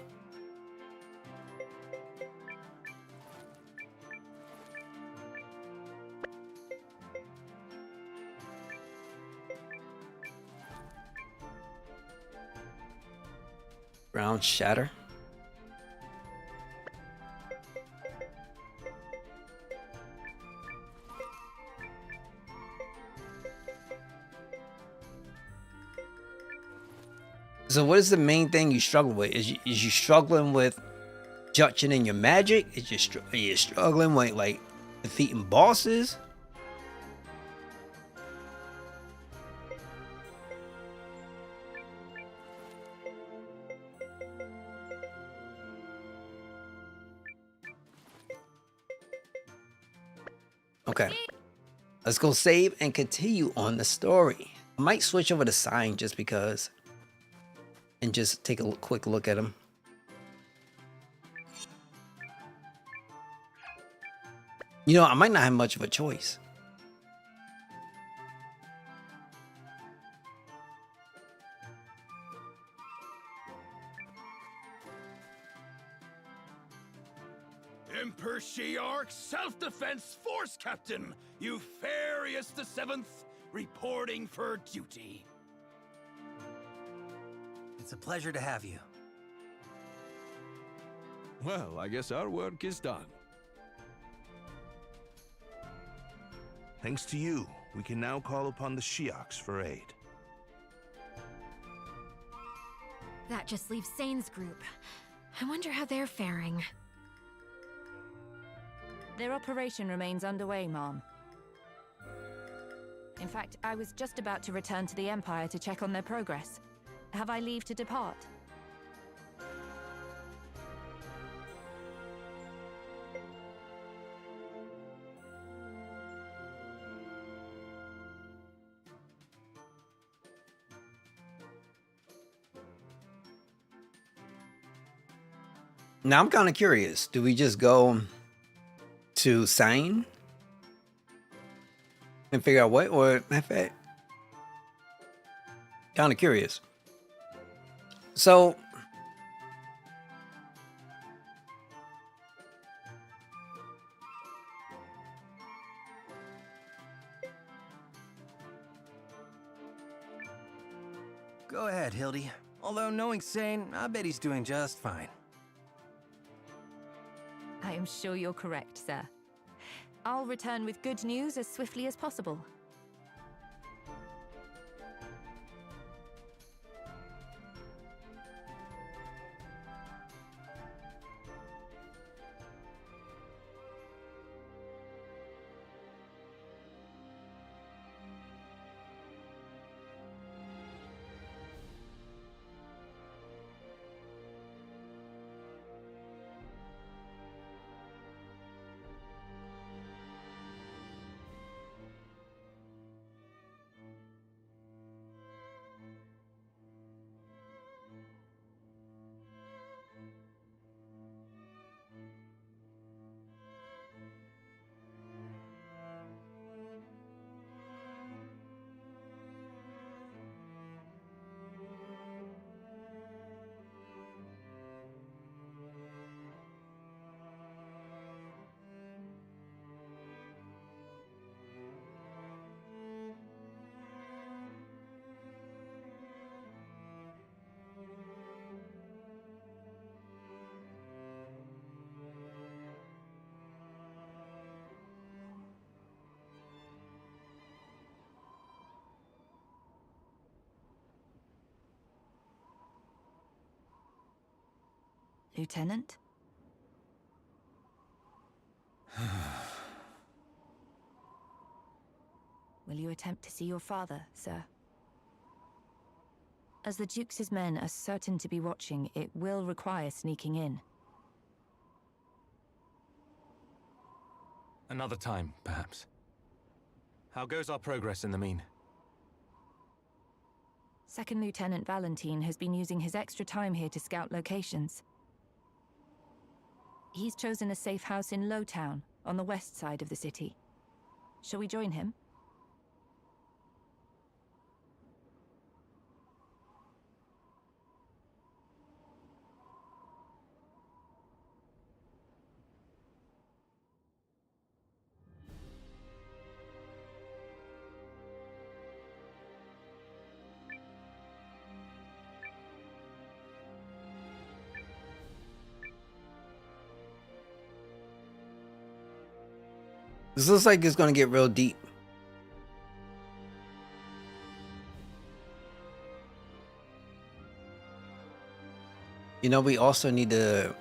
Ground shatter. So what is the main thing you struggle with? Is you struggling with judging in your magic? Are you struggling with like defeating bosses? Okay. Let's go save and continue on the story. I might switch over to Sign just because, and just take a quick look at him. You know, I might not have much of a choice. Emperor Shiark, Self-Defense Force Captain, Eupharius the Seventh, reporting for duty. It's a pleasure to have you. Well, I guess our work is done. Thanks to you, we can now call upon the Shiaks for aid. That just leaves Sane's group. I wonder how they're faring. Their operation remains underway, Mom. In fact, I was just about to return to the Empire to check on their progress. Have I leave to depart? Now I'm kind of curious. Do we just go to Sign and figure out what, or in fact, kind of curious. So Go ahead, Hildy. Although knowing Sane, I bet he's doing just fine. I am sure you're correct, sir. I'll return with good news as swiftly as possible. Lieutenant? Will you attempt to see your father, sir? As the Duke's men are certain to be watching, it will require sneaking in. Another time, perhaps. How goes our progress in the mean? Second Lieutenant Valentine has been using his extra time here to scout locations. He's chosen a safe house in Lowtown, on the west side of the city. Shall we join him? this looks like it's going to get real deep. You know, we also need to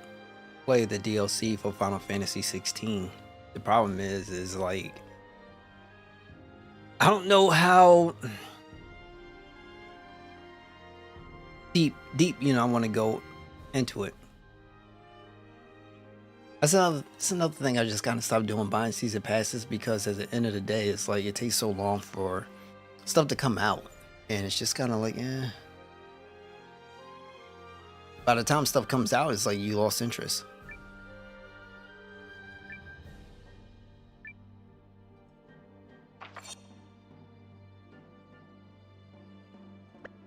play the DLC for Final Fantasy 16. The problem is like, I don't know how deep, you know, I want to go into it. That's another thing I just kind of stopped doing, buying season passes, because at the end of the day, it's like it takes so long for stuff to come out, and it's just kind of like, eh. By the time stuff comes out, it's like you lost interest.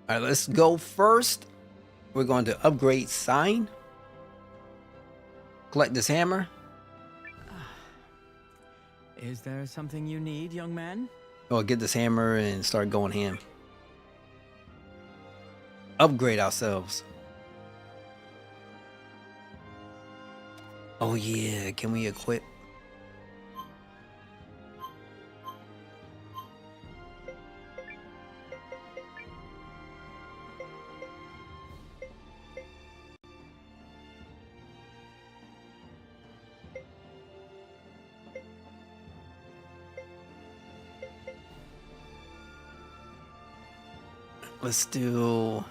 All right, let's go first. We're going to upgrade sign. Collect this hammer. Is there something you need, young man? Or get this hammer and start going ham. Upgrade ourselves. Oh yeah, can we equip? Let's do...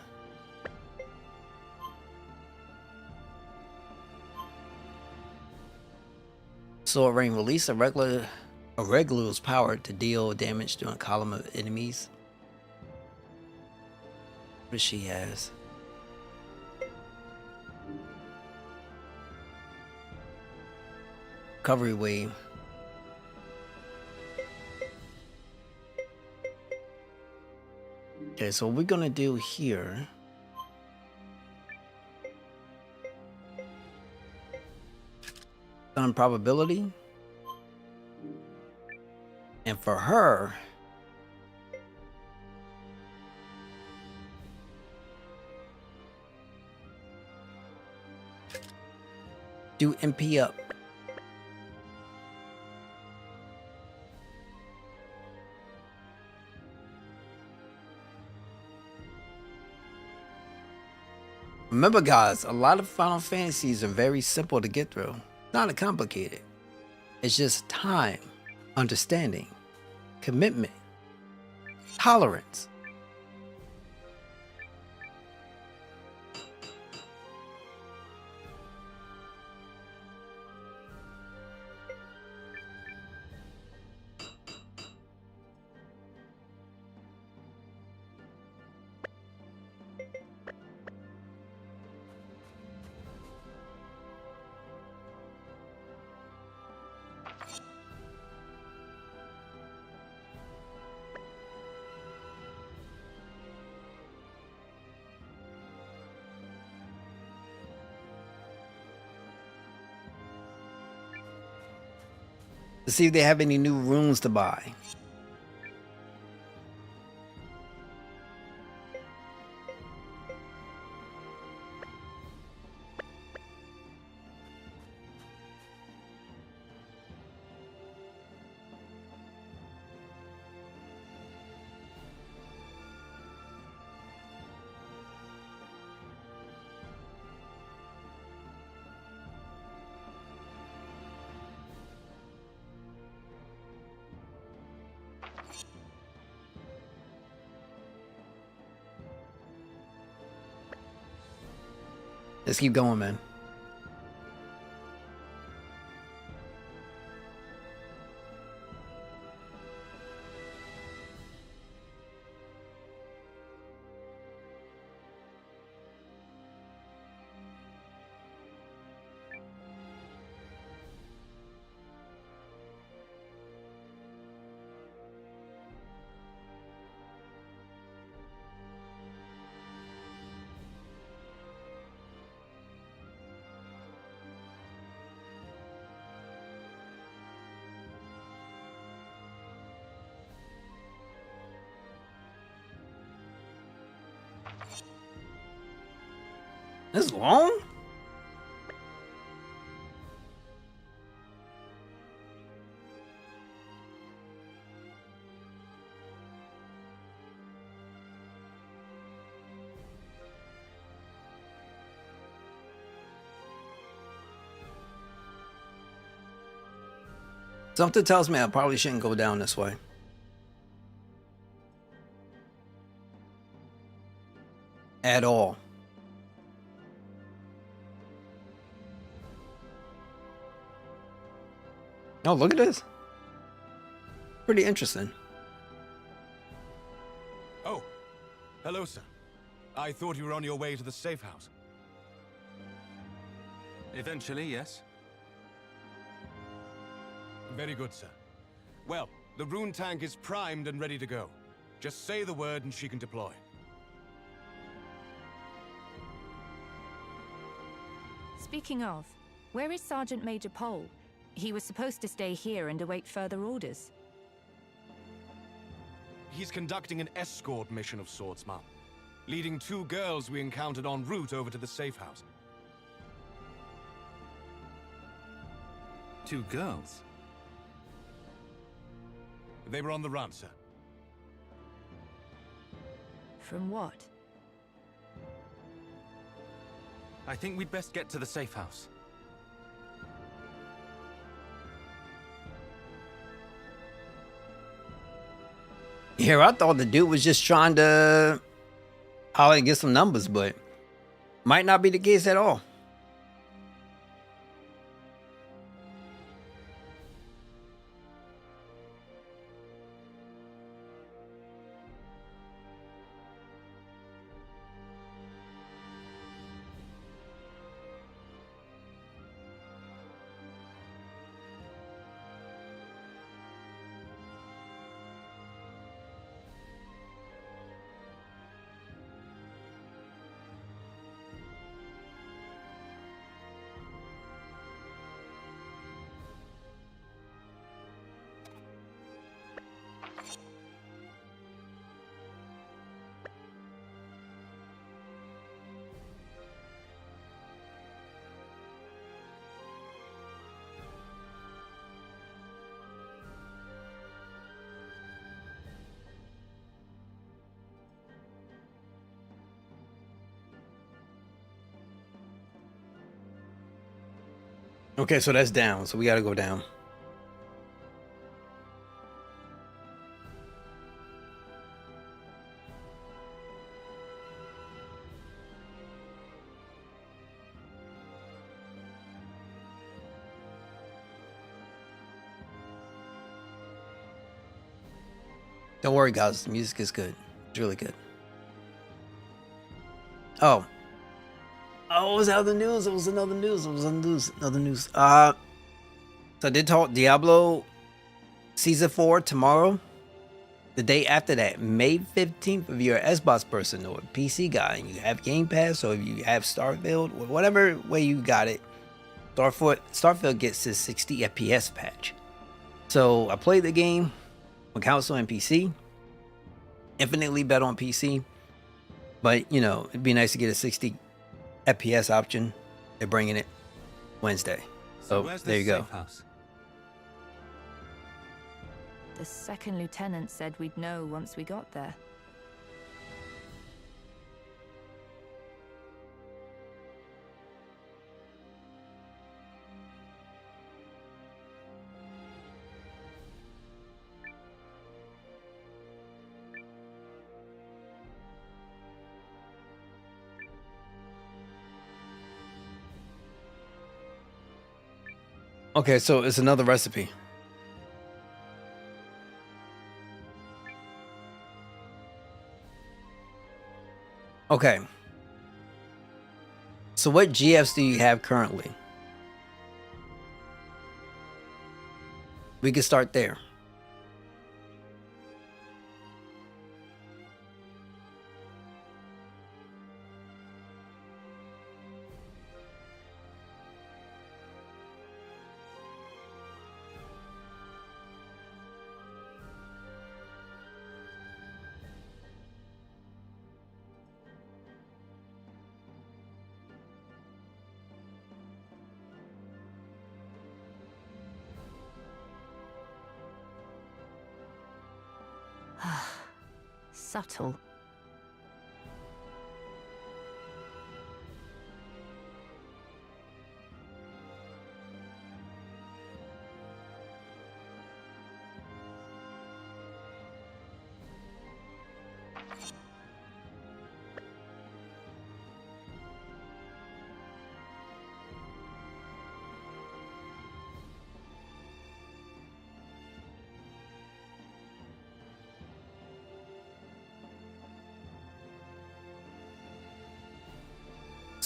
Sword Ring. Release a regular's power to deal damage to a column of enemies. What does she has? Recovery wave. Okay, so what we're gonna do here. On probability. And for her, do MP up. Remember guys, a lot of Final Fantasies are very simple to get through. Not complicated. It's just time, understanding, commitment, tolerance. To see if they have any new runes to buy. Let's keep going, man. This is long? Something tells me I probably shouldn't go down this way. At all. Oh, look at this. Pretty interesting. Oh, hello, sir. I thought you were on your way to the safe house. Eventually, yes. Very good, sir. Well, the rune tank is primed and ready to go. Just say the word and she can deploy. Speaking of, where is Sergeant Major Pole? He was supposed to stay here and await further orders. He's conducting an escort mission of sorts, ma'am. Leading 2 girls we encountered en route over to the safe house. 2 girls? They were on the run, sir. From what? I think we'd best get to the safe house. Here, I thought the dude was just trying to holler and get some numbers, but might not be the case at all. Okay, so that's down. So we got to go down. Don't worry, guys. The music is good. It's really good. Oh. Oh, it was other news. It was another news. It was another news. So I did talk Diablo Season 4 tomorrow. The day after that, May 15th, if you're an Xbox person or a PC guy and you have Game Pass or if you have Starfield, whatever way you got it, Starfield gets this 60 FPS patch. So I played the game on console and PC. Infinitely better on PC. But, you know, it'd be nice to get a 60 FPS option. They're bringing it Wednesday. So there you go. House? The second lieutenant said we'd know once we got there. Okay, so it's another recipe. Okay. So what GFs do you have currently? We can start there. Subtle.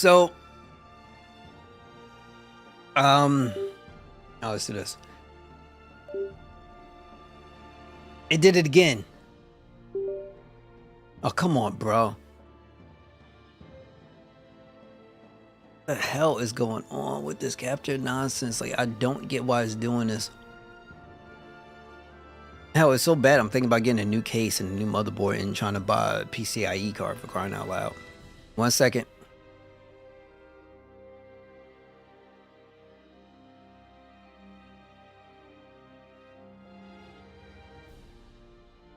So, now let's do this. It did it again. Oh, come on, bro. What the hell is going on with this capture nonsense? Like, I don't get why it's doing this. Hell, it's so bad. I'm thinking about getting a new case and a new motherboard and trying to buy a PCIe card, for crying out loud. 1 second.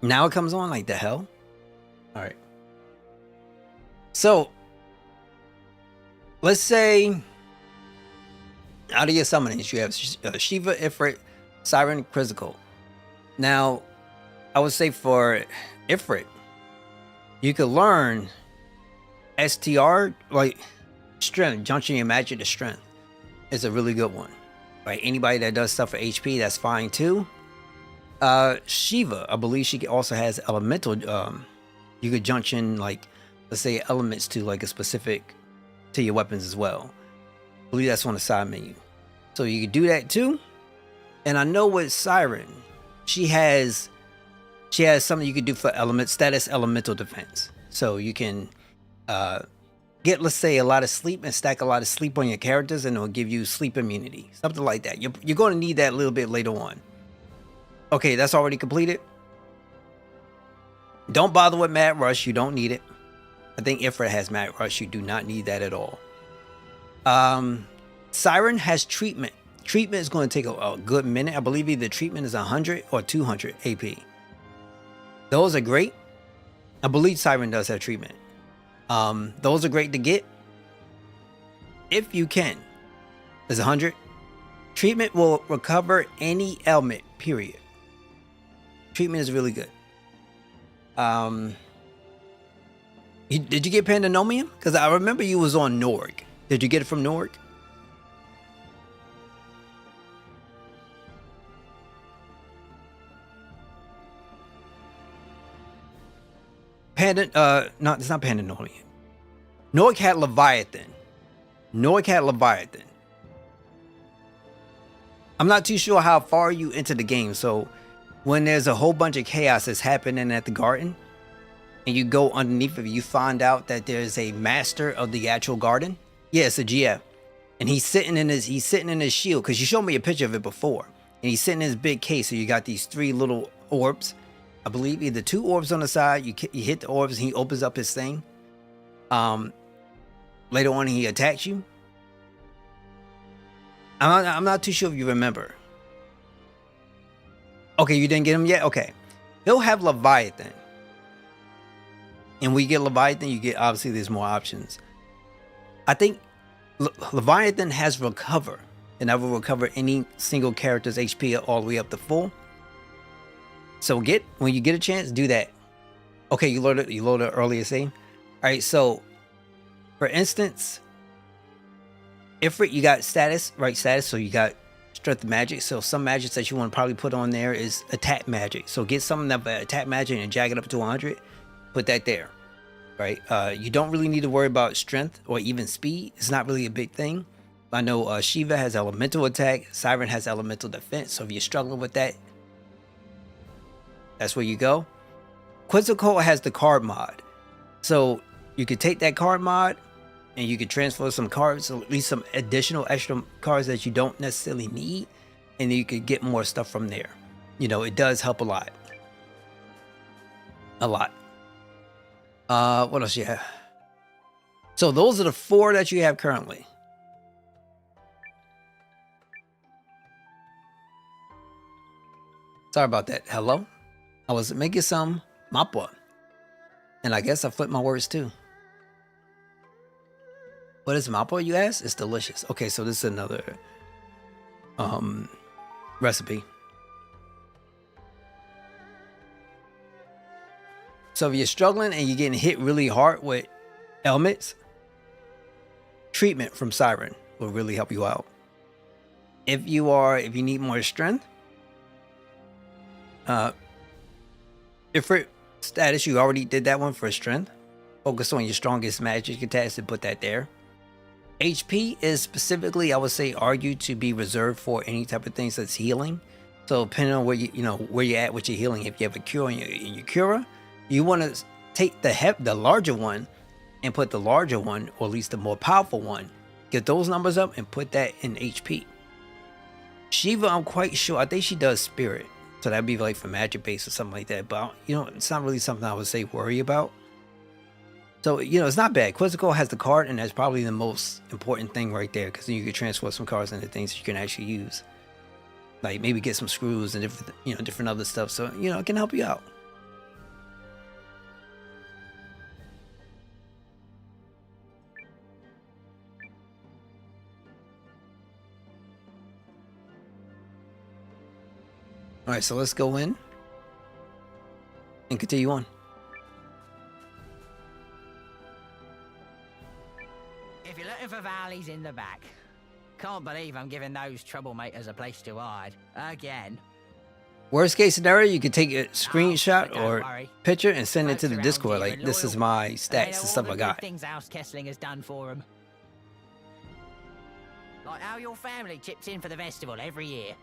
Now it comes on, like, the hell? All right. So, let's say out of your summonings, you have Shiva, Ifrit, Siren, Chronicle. Now, I would say for Ifrit, you could learn STR, like Strength, Junction Your Magic to Strength is a really good one. Right? Anybody that does stuff for HP, that's fine too. Shiva, I believe she also has elemental. You could junction, like, let's say elements to like a specific to your weapons as well. I believe that's on the side menu. So you could do that too. And I know with Siren, she has something you could do for element status elemental defense. So you can get, let's say, a lot of sleep and stack a lot of sleep on your characters, and it'll give you sleep immunity, something like that. You're going to need that a little bit later on. Okay, that's already completed. Don't bother with Mad Rush. You don't need it. I think Ifrit has Mad Rush. You do not need that at all. Siren has treatment. Treatment is going to take a good minute. I believe either treatment is 100 or 200 AP. Those are great. I believe Siren does have treatment. Those are great to get if you can. There's 100. Treatment will recover any ailment, period. Treatment is really good. Did you get Pandanomium? Because I remember you was on Norg. Did you get it from Norg? No, it's not Pandanomium. Norg had Leviathan. I'm not too sure how far you into the game, so when there's a whole bunch of chaos that's happening at the garden, and you go underneath it, you find out that there's a master of the actual garden. Yeah, it's a GF, and he's sitting in his shield, because you showed me a picture of it before, and he's sitting in his big case. So you got these 3 little orbs, I believe, either 2 orbs on the side. You hit the orbs, and he opens up his thing. Later on, he attacks you. I'm not too sure if you remember. Okay, you didn't get him yet? Okay. He'll have Leviathan. And when you get Leviathan, you get, obviously, there's more options. I think Leviathan has Recover. And that will recover any single character's HP all the way up to full. So when you get a chance, do that. Okay, you loaded earlier save. Alright, so for instance, Ifrit, you got status, right? Status, so you got strength magic. So some magics that you want to probably put on there is attack magic. So get something that attack magic and jag it up to 100. Put that there, right? You don't really need to worry about strength or even speed. It's not really a big thing. I know Shiva has elemental attack. Siren has elemental defense. So if you're struggling with that, that's where you go. Quetzalcoatl has the card mod. So you could take that card mod and you could transfer some cards, or at least some additional extra cards that you don't necessarily need. And then you could get more stuff from there. You know, it does help a lot. A lot. What else you have? So those are the 4 that you have currently. Sorry about that. Hello? I was making some mappa. And I guess I flipped my words too. What is mappa, you ask? It's delicious. Okay, so this is another recipe. So if you're struggling and you're getting hit really hard with ailments, treatment from Siren will really help you out. If you need more strength, Ifrit status, you already did that one for strength. Focus on your strongest magic attacks and put that there. HP is specifically, I would say, argued to be reserved for any type of things that's healing. So depending on where you know where you're at with your healing, if you have a cure in your cura, you want to take the larger one and put the larger one, or at least the more powerful one, get those numbers up and put that in HP. Shiva, I'm quite sure, I think she does spirit, so that'd be like for magic base or something like that. But you know, it's not really something I would say worry about. So, you know, it's not bad. Quizzical has the card, and that's probably the most important thing right there, because then you can transfer some cards into things you can actually use. Like maybe get some screws and different, you know, different other stuff. So, you know, it can help you out. All right, so let's go in and continue on. If you're looking for valleys in the back, can't believe I'm giving those troublemakers a place to hide again. Worst case scenario, you could take a screenshot or picture and send it to the Discord. Like, this is my stats and stuff I got. Things House Kessling has done for them. Like how your family chips in for the festival every year.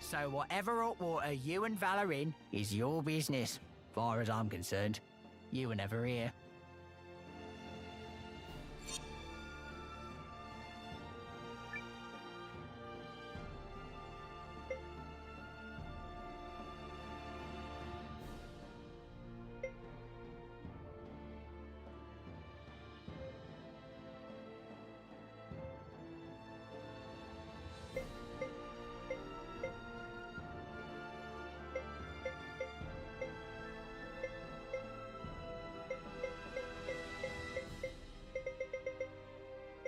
So whatever hot water you and Val are in is your business, far as I'm concerned. You were never here.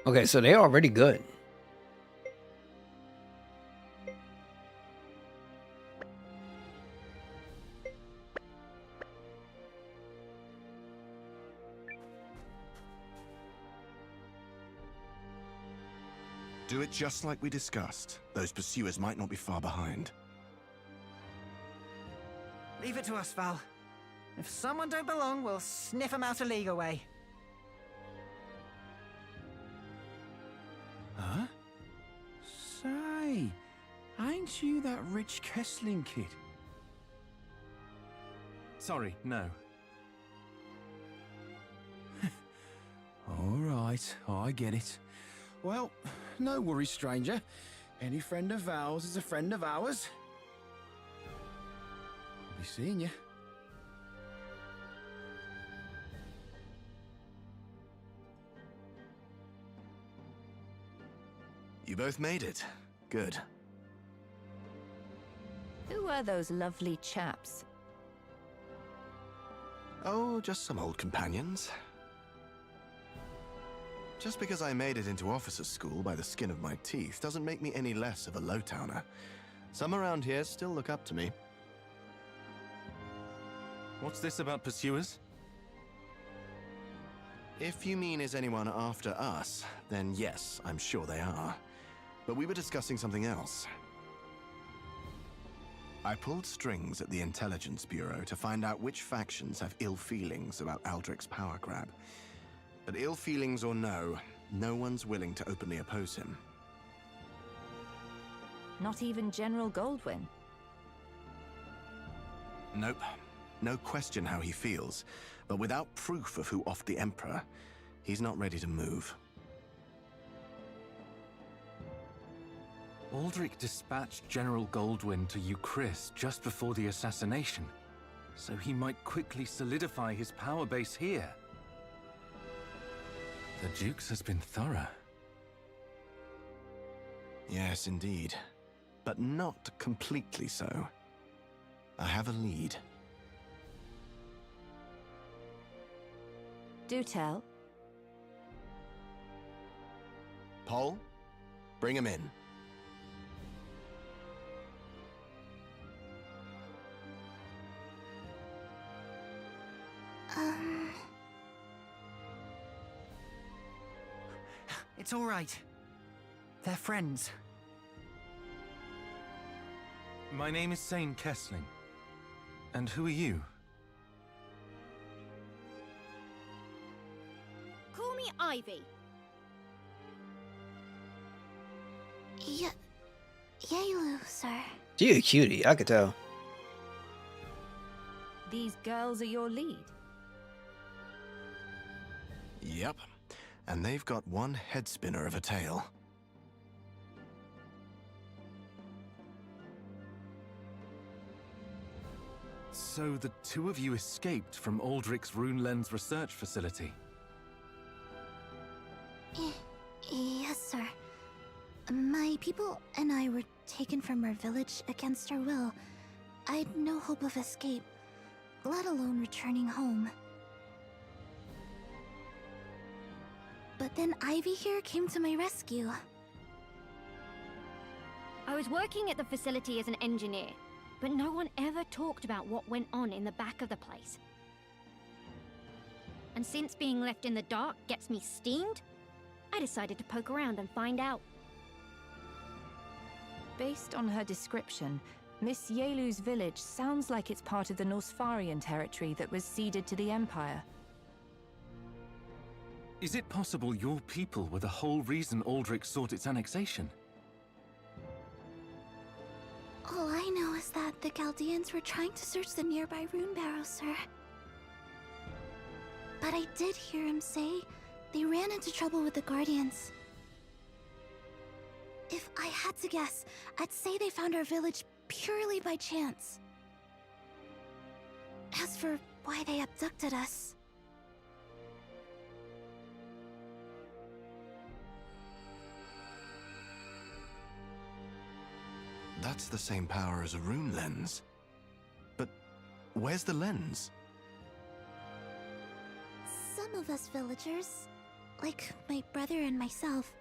Okay, so they're already good. Do it just like we discussed. Those pursuers might not be far behind. Leave it to us, Val. If someone don't belong, we'll sniff them out a league away. Huh? Say, ain't you that rich Kessling kid? Sorry, no. All right, I get it. Well, no worries, stranger. Any friend of Val's is a friend of ours. I'll be seeing you. You both made it. Good. Who were those lovely chaps? Oh, just some old companions. Just because I made it into officer's school by the skin of my teeth doesn't make me any less of a low-towner. Some around here still look up to me. What's this about pursuers? If you mean is anyone after us, then yes, I'm sure they are. But we were discussing something else. I pulled strings at the Intelligence Bureau to find out which factions have ill feelings about Aldrich's power grab. But ill feelings or no, no one's willing to openly oppose him. Not even General Goldwyn? Nope. No question how he feels. But without proof of who offed the Emperor, he's not ready to move. Aldrich dispatched General Goldwyn to Euchris just before the assassination, so he might quickly solidify his power base here. The Duke's has been thorough. Yes, indeed. But not completely so. I have a lead. Do tell. Paul, bring him in. It's all right. They're friends. My name is Sane Kessling. And who are you? Call me Ivy. Yelu, sir. She a cutie, I could tell. These girls are your lead. Yep. And they've got one head spinner of a tail. So the two of you escaped from Aldrich's Rune Lens research facility? Yes, sir. My people and I were taken from our village against our will. I'd no hope of escape, let alone returning home. But then Ivy here came to my rescue. I was working at the facility as an engineer, but no one ever talked about what went on in the back of the place. And since being left in the dark gets me steamed, I decided to poke around and find out. Based on her description, Miss Yelu's village sounds like it's part of the Norsfarian territory that was ceded to the Empire. Is it possible your people were the whole reason Aldrich sought its annexation? All I know is that the Chaldeans were trying to search the nearby rune barrow, sir. But I did hear him say they ran into trouble with the Guardians. If I had to guess, I'd say they found our village purely by chance. As for why they abducted us... That's the same power as a rune lens. But where's the lens? Some of us villagers, like my brother and myself,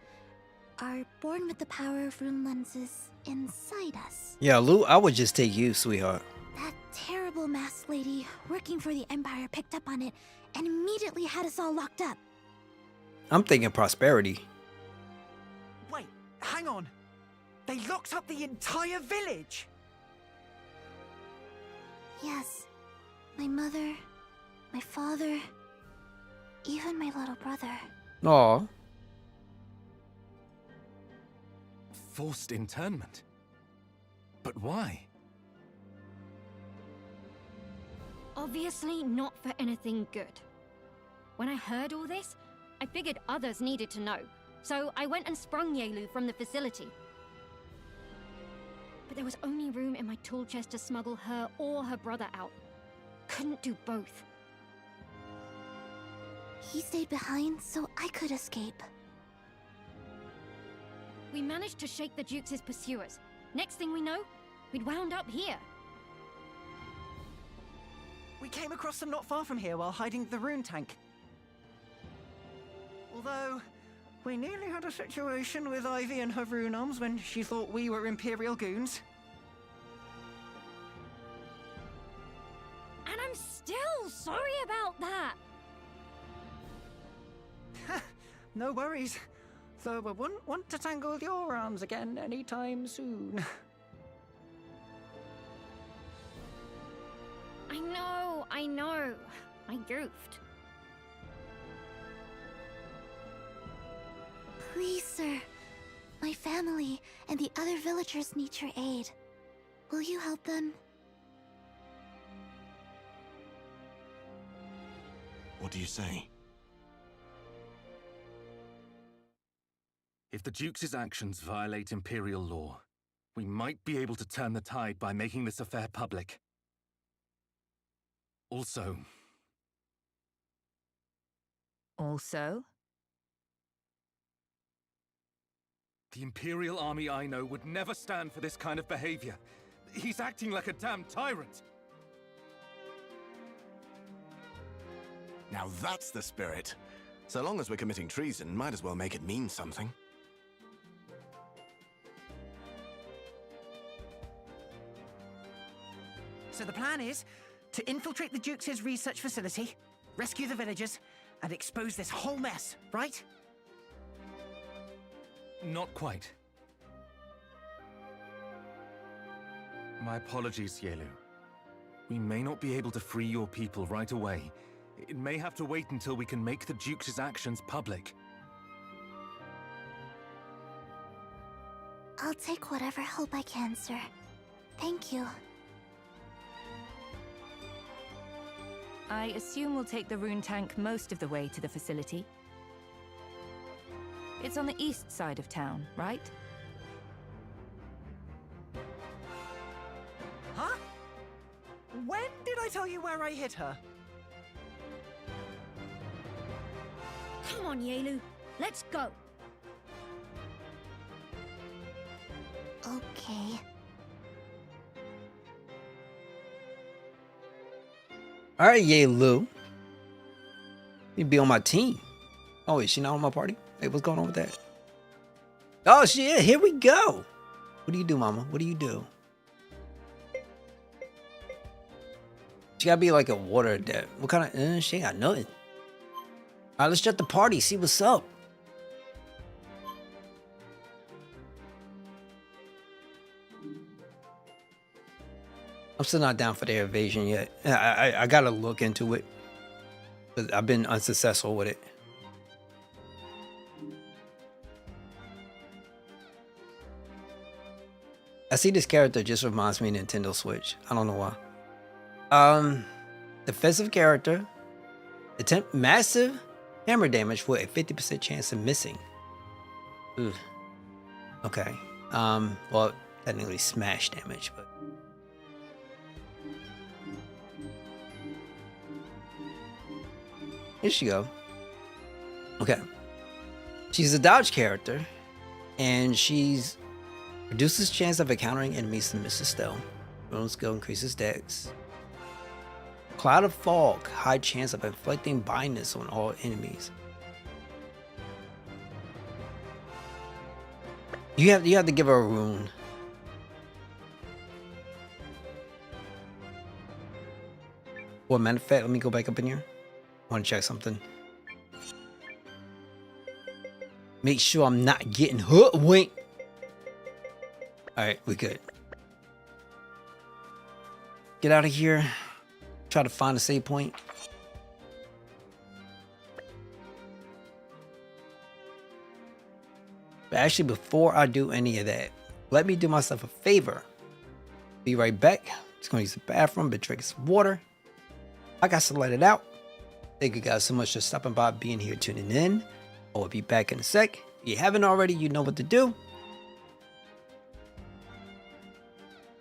are born with the power of rune lenses inside us. Yeah, Lou, I would just take you, sweetheart. That terrible masked lady working for the Empire picked up on it and immediately had us all locked up. I'm thinking prosperity. Wait, hang on. They locked up the entire village! Yes. My mother, my father, even my little brother. Aw. Forced internment? But why? Obviously not for anything good. When I heard all this, I figured others needed to know, so I went and sprung Yelu from the facility. But there was only room in my tool chest to smuggle her or her brother out. Couldn't do both. He stayed behind so I could escape. We managed to shake the Duke's pursuers. Next thing we know, we'd wound up here. We came across them not far from here while hiding the rune tank. Although, we nearly had a situation with Ivy and her rune arms when she thought we were Imperial goons. And I'm still sorry about that. No worries. Though I wouldn't want to tangle your arms again anytime soon. I know. I goofed. Please, sir. My family and the other villagers need your aid. Will you help them? What do you say? If the Duke's actions violate Imperial law, we might be able to turn the tide by making this affair public. Also... The Imperial army I know would never stand for this kind of behavior. He's acting like a damn tyrant. Now that's the spirit. So long as we're committing treason, might as well make it mean something. So the plan is to infiltrate the Duke's research facility, rescue the villagers, and expose this whole mess, right? Not quite. My apologies, Yelu. We may not be able to free your people right away. It may have to wait until we can make the Duke's actions public. I'll take whatever help I can, sir. Thank you. I assume we'll take the rune tank most of the way to the facility. It's on the east side of town, right? Huh? When did I tell you where I hit her? Come on, Yaelu. Let's go. Okay. All right, Yaelu. You be on my team. Oh, is she not on my party? Hey, what's going on with that? Oh, shit. Here we go. What do you do, mama? What do you do? She gotta be like a water adept. What kind of... she ain't got nothing. All right, let's shut the party. See what's up. I'm still not down for their evasion yet. I gotta look into it. But I've been unsuccessful with it. I see this character just reminds me of Nintendo Switch. I don't know why. Defensive character. Attempt massive hammer damage with a 50% chance of missing. Ooh. Okay. Well, technically smash damage, but... Here she go. Okay. She's a dodge character, and she's reduces chance of encountering enemies to miss a stealth. Rune skill increases dex. Cloud of fog, high chance of inflicting blindness on all enemies. You have to give her a rune. Well, matter of fact, let me go back up in here. I want to check something. Make sure I'm not getting hoodwinked. Alright, we good. Get out of here. Try to find a save point. But actually, before I do any of that, let me do myself a favor. Be right back. Just gonna use the bathroom, but drink some water. I got to let it out. Thank you guys so much for stopping by, being here, tuning in. I will be back in a sec. If you haven't already, you know what to do.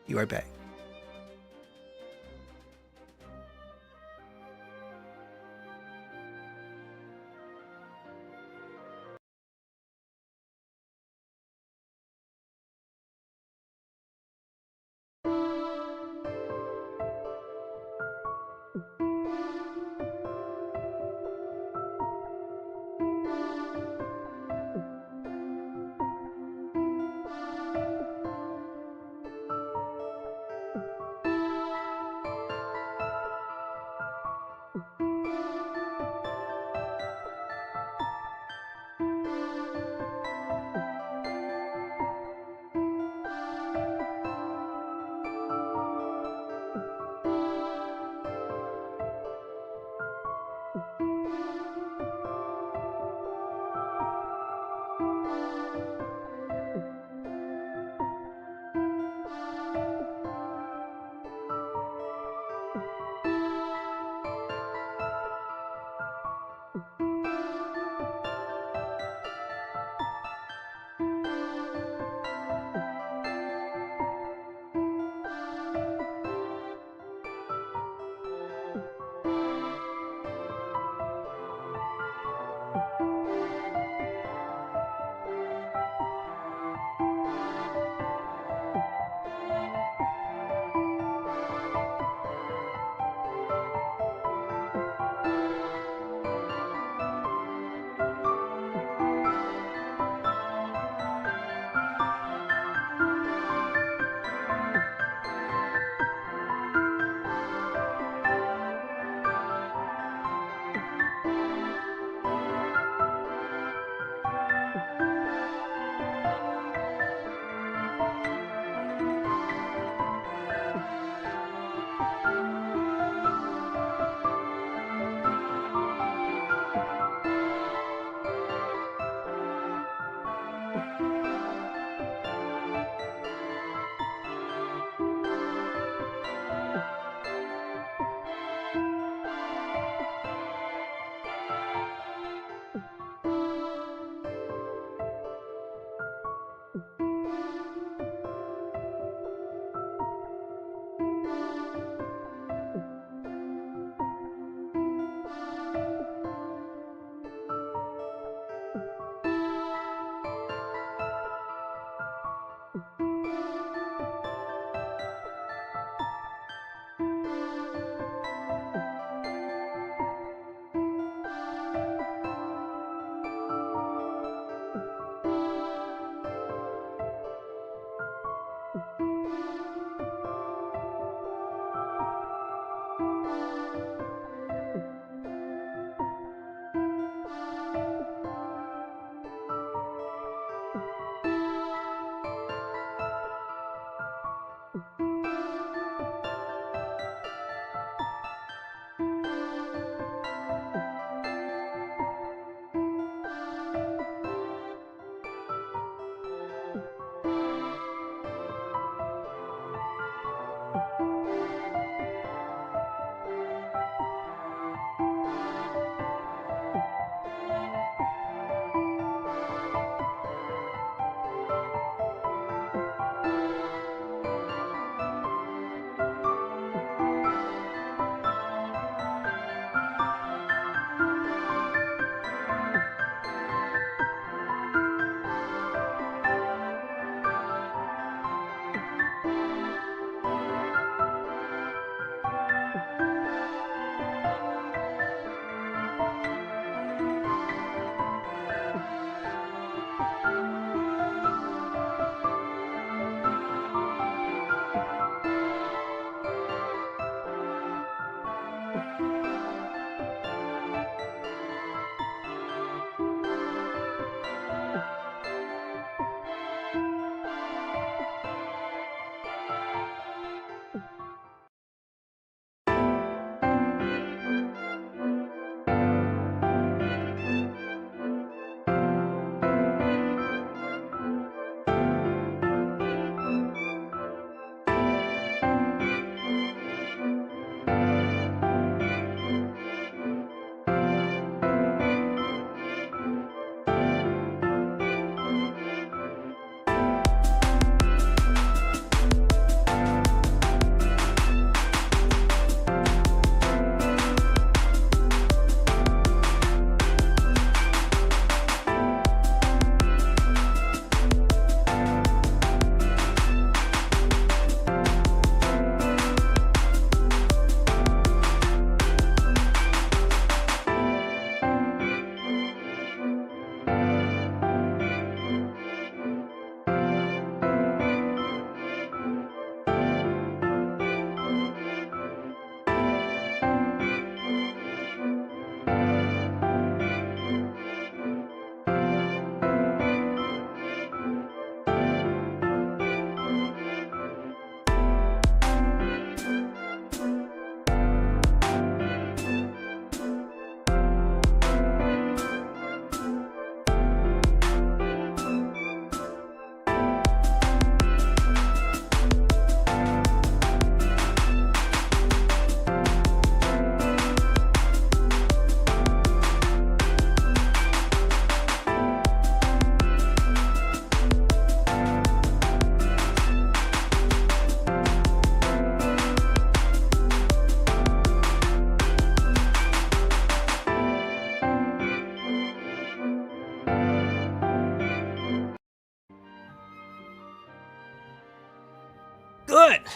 Be right back.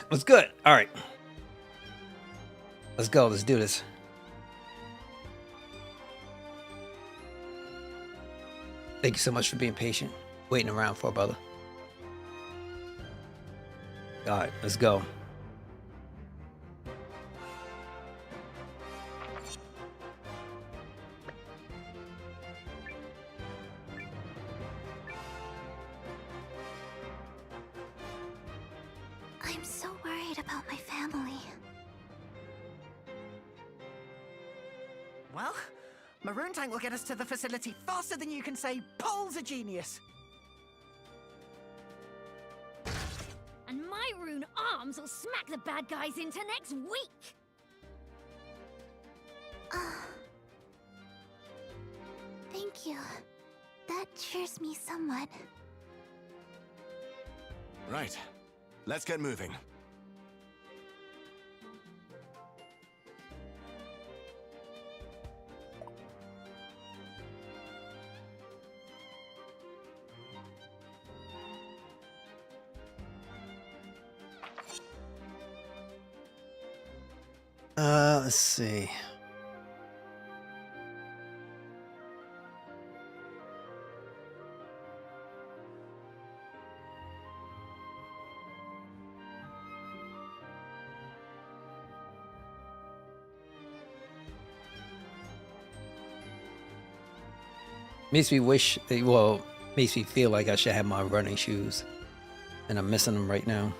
What's good? All right. Let's go. Let's do this. Thank you so much for being patient, waiting around for a brother. All right, let's go. I'm so worried about my family. Well, Maroon Tank will get us to the facility faster than you can say Paul's a genius. And my rune arms will smack the bad guys into next week! Thank you. That cheers me somewhat. Right. Let's get moving. Let's see. Makes me wish, well, makes me feel like I should have my running shoes, and I'm missing them right now.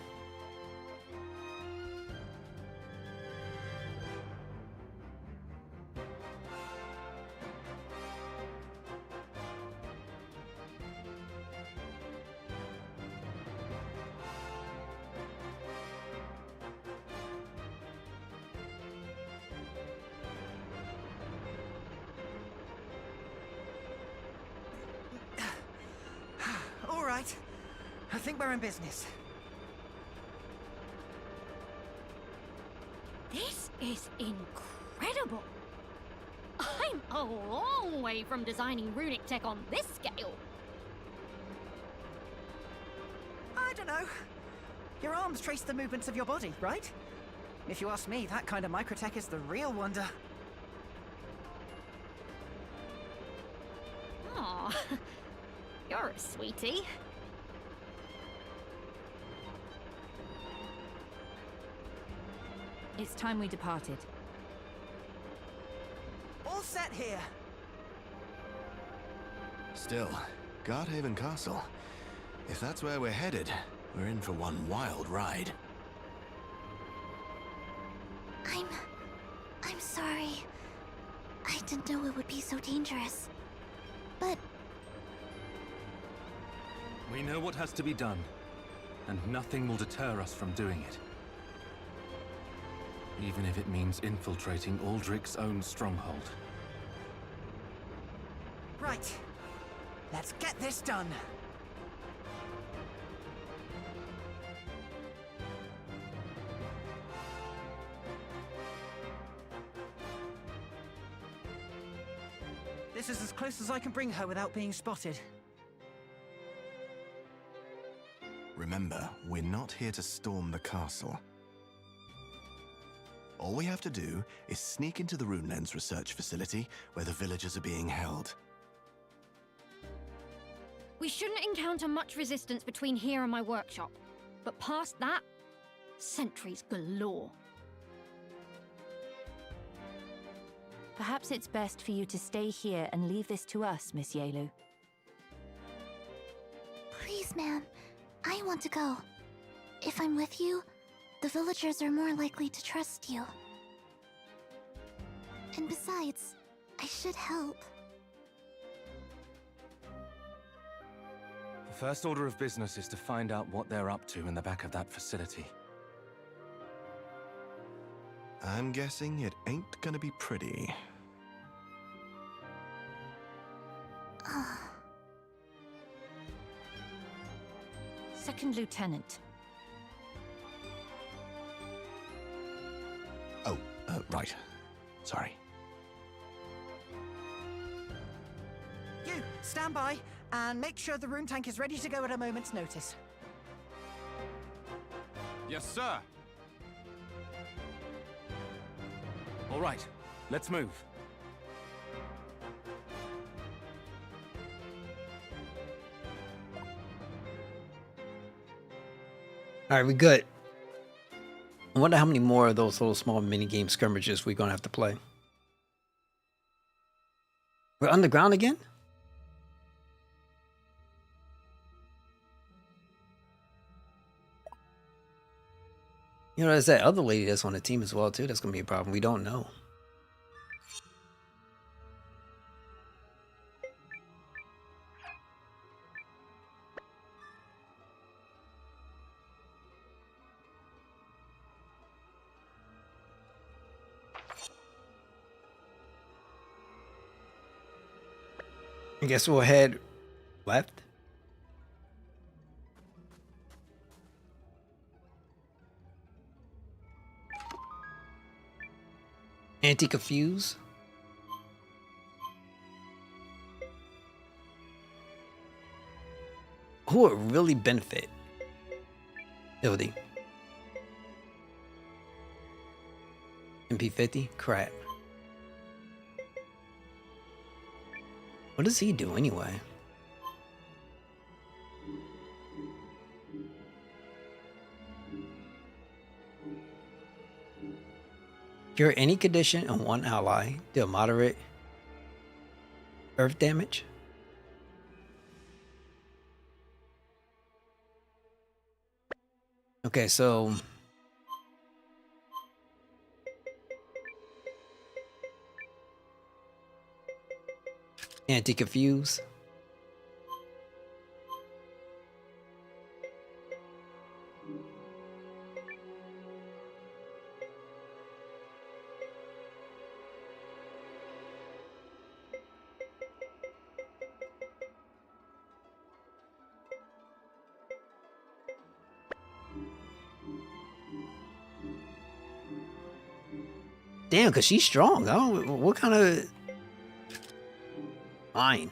All right. I think we're in business. This is incredible! I'm a long way from designing runic tech on this scale. I don't know. Your arms trace the movements of your body, right? If you ask me, that kind of microtech is the real wonder. Aw, you're a sweetie. It's time we departed. All set here. Still, Guardhaven Castle. If that's where we're headed, we're in for one wild ride. I'm sorry. I didn't know it would be so dangerous. But We know what has to be done, and nothing will deter us from doing it. Even if it means infiltrating Aldrich's own stronghold. Right. Let's get this done. This is as close as I can bring her without being spotted. Remember, we're not here to storm the castle. All we have to do is sneak into the Runelens research facility where the villagers are being held. We shouldn't encounter much resistance between here and my workshop. But past that, sentries galore. Perhaps it's best for you to stay here and leave this to us, Miss Yaelu. please, ma'am, I want to go. If I'm with you, the villagers are more likely to trust you. And besides, I should help. The first order of business is to find out what they're up to in the back of that facility. I'm guessing it ain't gonna be pretty. Second Lieutenant. Oh, right. Sorry. You, stand by, and make sure the rune tank is ready to go at a moment's notice. Yes, sir. All right, let's move. All right, we good. I wonder how many more of those little small mini game skirmishes we're gonna have to play. We're underground again? You know, there's that other lady that's on the team as well too. That's gonna be a problem. We don't know. I guess we'll head left. Anti-confuse. Who would really benefit? Ildi. MP50? Crap. What does he do anyway? Cure any condition on one ally, deal moderate earth damage. Okay, so anti-confuse. Damn, cause she's strong. I don't, what kind of fine.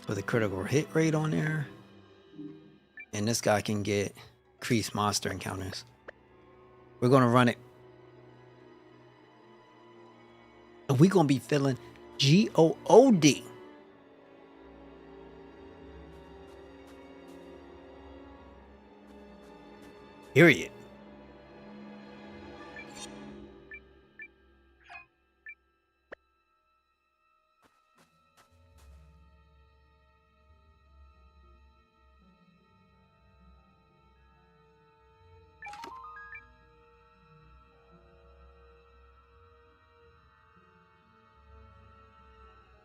With a critical hit rate on there. And this guy can get increased monster encounters. We're gonna run it. And we're gonna be feeling GOOD. Period.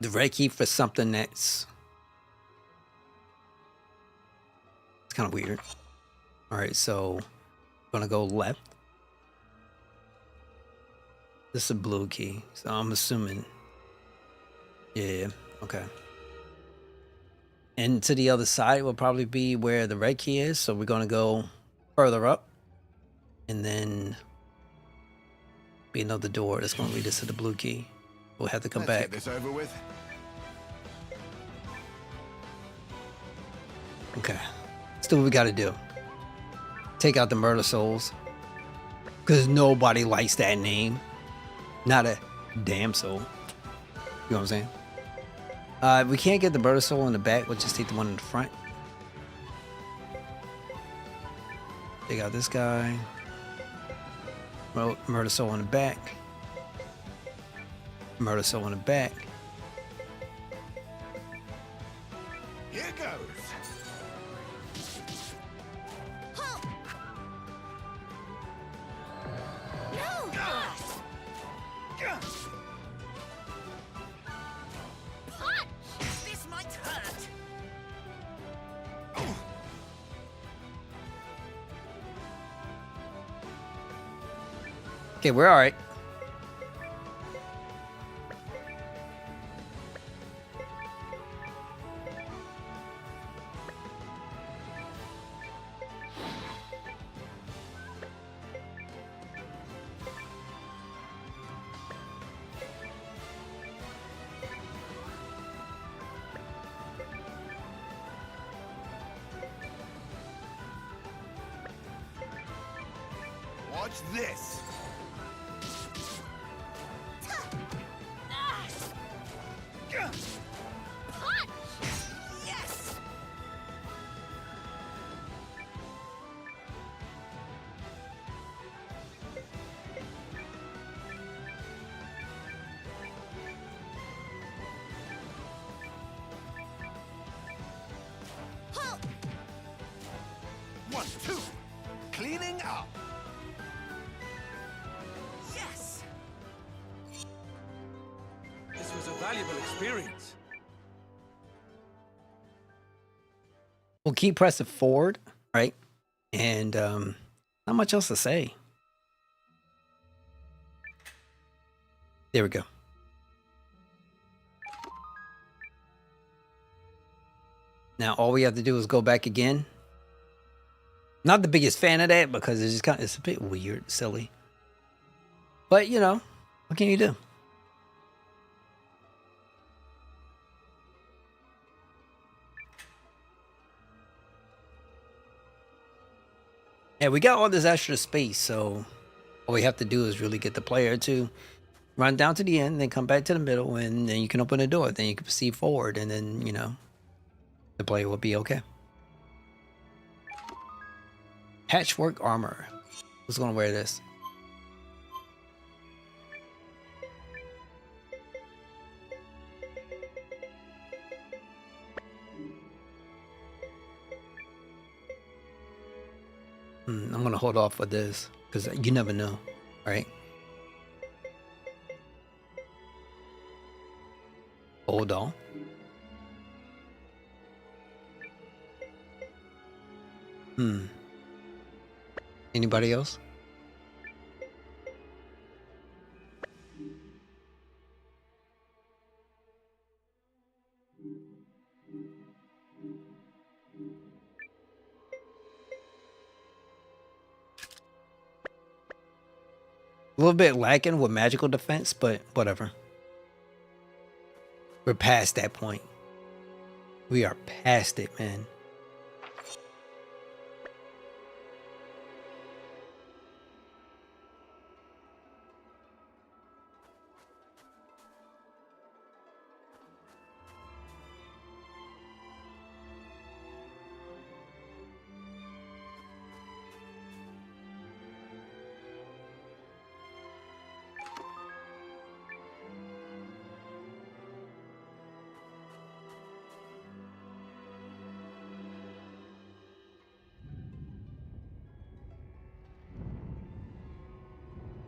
The red key for something that's it's kind of weird. All right, so I'm gonna go left. This is a blue key, so I'm assuming. Yeah, okay. And to the other side will probably be where the red key is, so we're gonna go further up, and then be another door that's gonna lead us to the blue key. We'll have to come back. Get this over with. Okay, let's do what we gotta do. Take out the murder souls, because nobody likes that name. Not a damn soul. You know what I'm saying? We can't get the murder soul in the back. We'll just take the one in the front. Take out this guy. Murder soul in the back. Murder soul in the back. Here goes. This might hurt. Okay, we're all right. Watch this! Yes! One, two. Cleaning up. Yes! This was a valuable experience. We'll keep pressing forward, right? And not much else to say. There we go. Now all we have to do is go back again. Not the biggest fan of that because it's just it's a bit weird, silly. But you know, what can you do? Yeah, we got all this extra space, so all we have to do is really get the player to run down to the end, then come back to the middle, and then you can open the door. Then you can proceed forward, and then, you know, the player will be okay. Patchwork armor. Who's gonna wear this? I'm gonna hold off with this because you never know, right? Hold on. Anybody else? A little bit lacking with magical defense, but whatever. We're past that point. We are past it, man.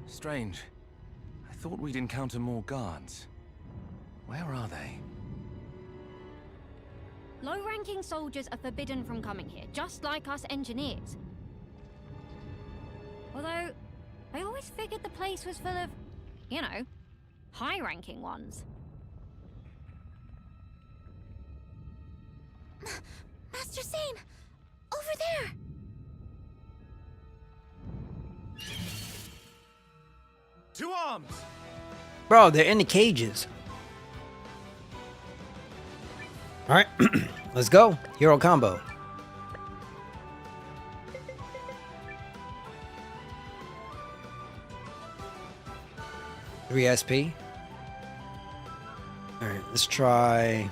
Strange. I thought we'd encounter more guards. Where are they? Low-ranking soldiers are forbidden from coming here, just like us engineers. Although, I always figured the place was full of, you know, high-ranking ones. Master Zane! Over there! To arms! Bro, they're in the cages. All right, let's go. Hero combo. Three SP. All right, let's try.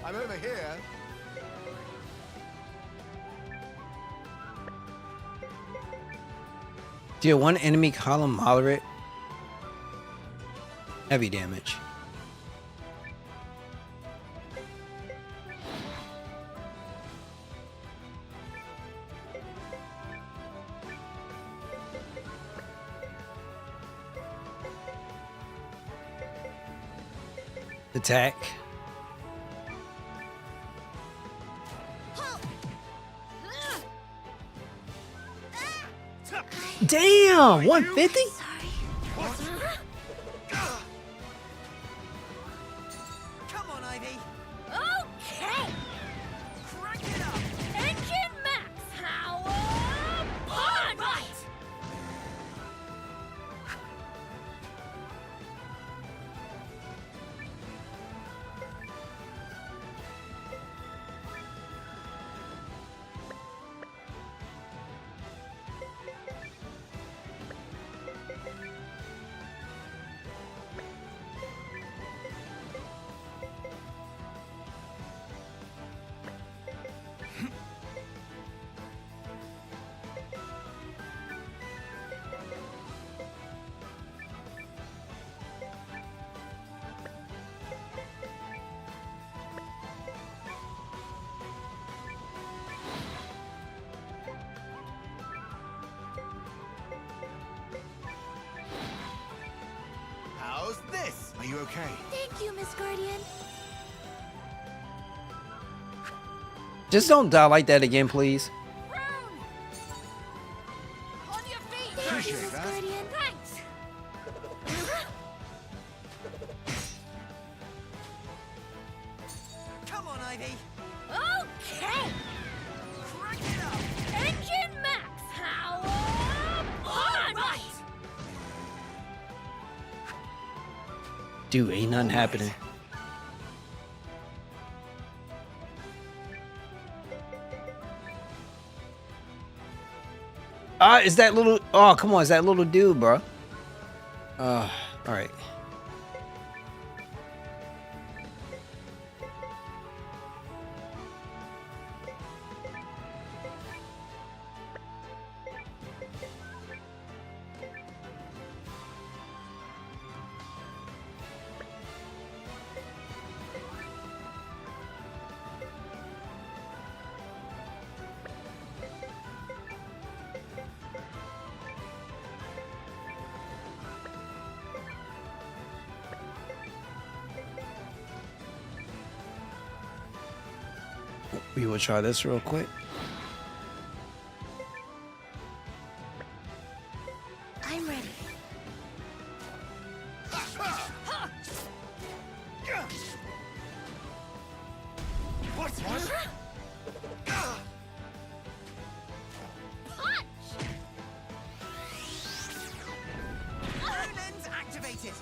I'm over here. Deal one enemy column moderate heavy damage. Attack. Damn, 150? Come on, Ivy. Okay! Crank it up! Engine max power punch! this? Are you okay? Thank you, Miss Guardian. Just don't die like that again, please. On your feet! Thank you, Miss that. Guardian. Thanks! Come on, Ivy. Okay! Crank it up! Engine max! Power on! Right! Dude, ain't nothing happening. Is that little... Oh, come on. Is that little dude, bro? All right. We will try this real quick. I'm ready. What? Lens activated.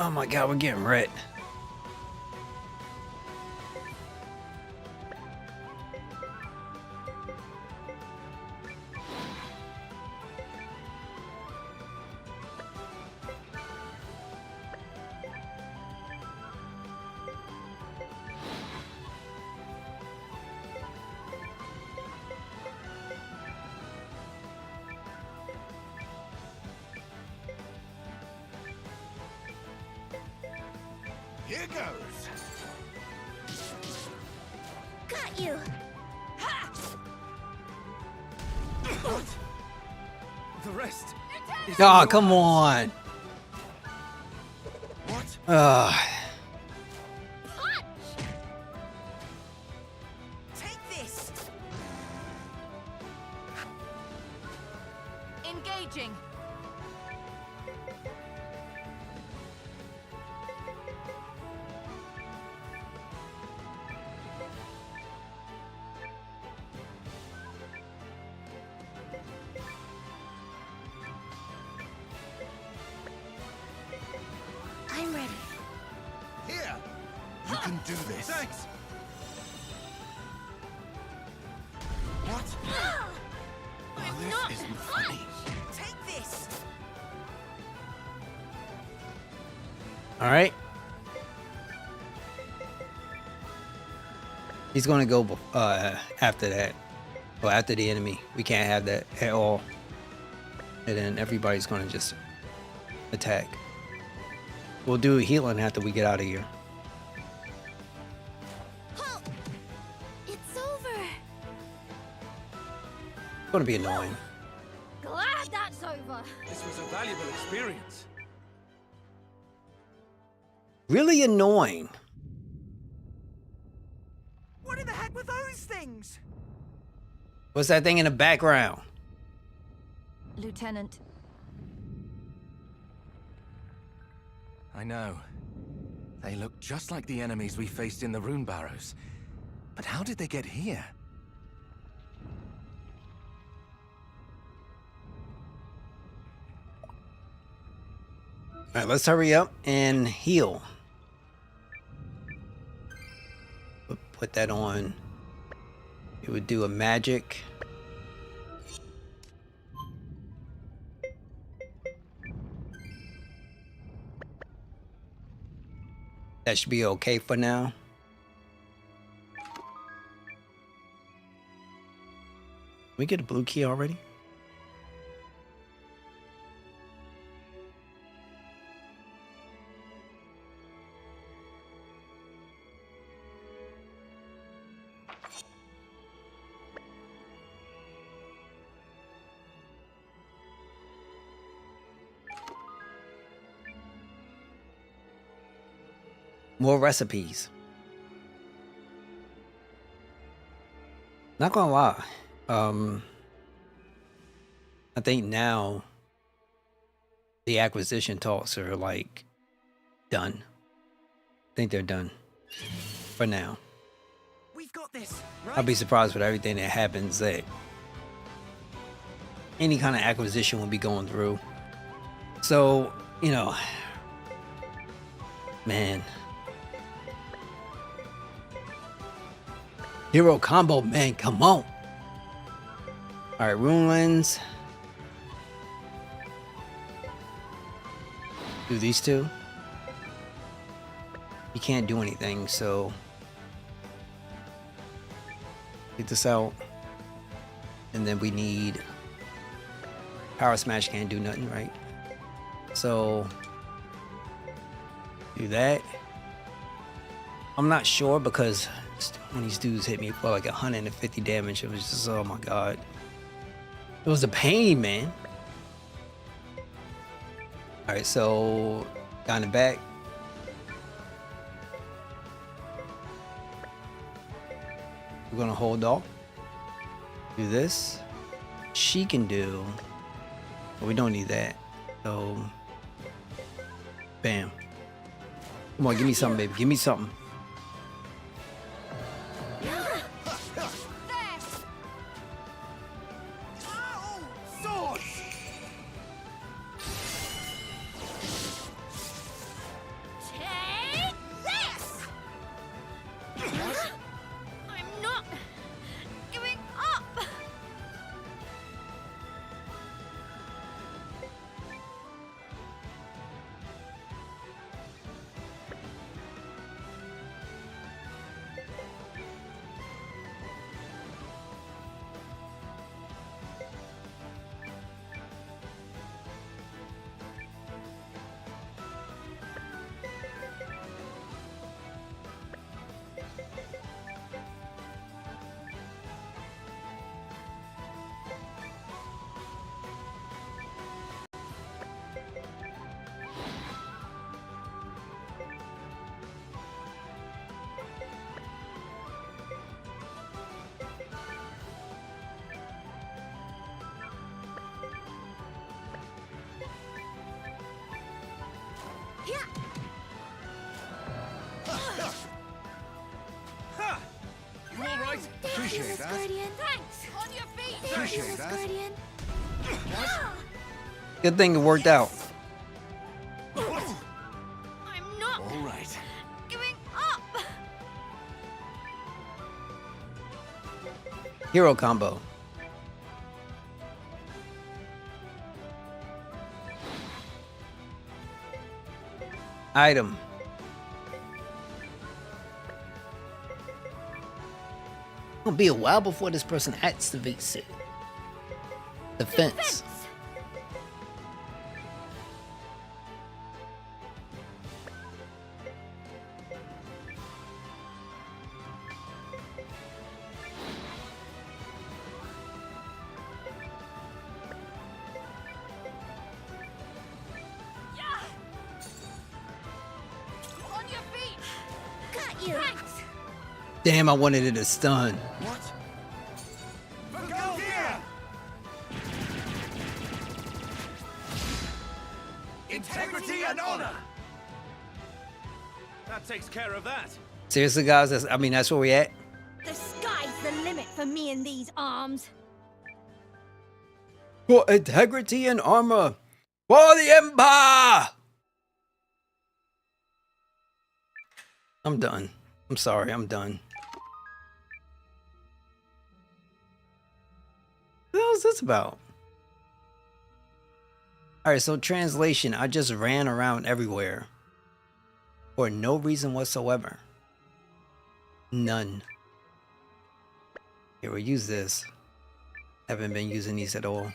Oh my god, we're getting red. Here goes. Got you. What? The rest. Oh, come on. What? Take this. Engaging. I'm ready. Here. You can do this. Thanks. What? Oh, this isn't funny. Take this. All right. He's gonna go after that. Well, after the enemy. We can't have that at all. And then everybody's gonna just attack. We'll do healing after we get out of here. Halt! It's over. It's gonna be annoying. Glad that's over. This was a valuable experience. Really annoying. What in the heck were those things? What's that thing in the background? Lieutenant, I know. They look just like the enemies we faced in the rune barrows. But how did they get here? All right, let's hurry up and heal. Put that on. It would do a magic. That should be okay for now. We get a blue key already? More recipes. Not gonna lie. I think now the acquisition talks are like done. I think they're done for now. We've got this. I'll be surprised with everything that happens that any kind of acquisition will be going through. So, you know, man. Hero combo, man, come on. All right, Rune Lens. Do these two. You can't do anything, so get this out. And then we need Power Smash, can't do nothing, right? So do that. I'm not sure because when these dudes hit me for like 150 damage, it was just, oh my god. It was a pain, man. Alright, so down the back. We're gonna hold off. Do this. She can do, but we don't need that. So bam. Come on, give me something, baby. Give me something. You all right? Appreciate that. Guardian. Thanks. On your feet. Appreciate that. Guardian. Good thing it worked out. I'm not All right. giving up. Hero combo. Item. It'll be a while before this person activates it. Defense. On your feet. Got you. Thanks. Damn, I wanted it to stun. What? Go here! Integrity and honor! That takes care of that. Seriously, guys, that's where we at. The sky's the limit for me and these arms. For integrity and armor. For the Empire! I'm done. I'm sorry, I'm done. What the hell is this about? Alright, so translation. I just ran around everywhere. For no reason whatsoever. None. Here, we'll use this. Haven't been using these at all.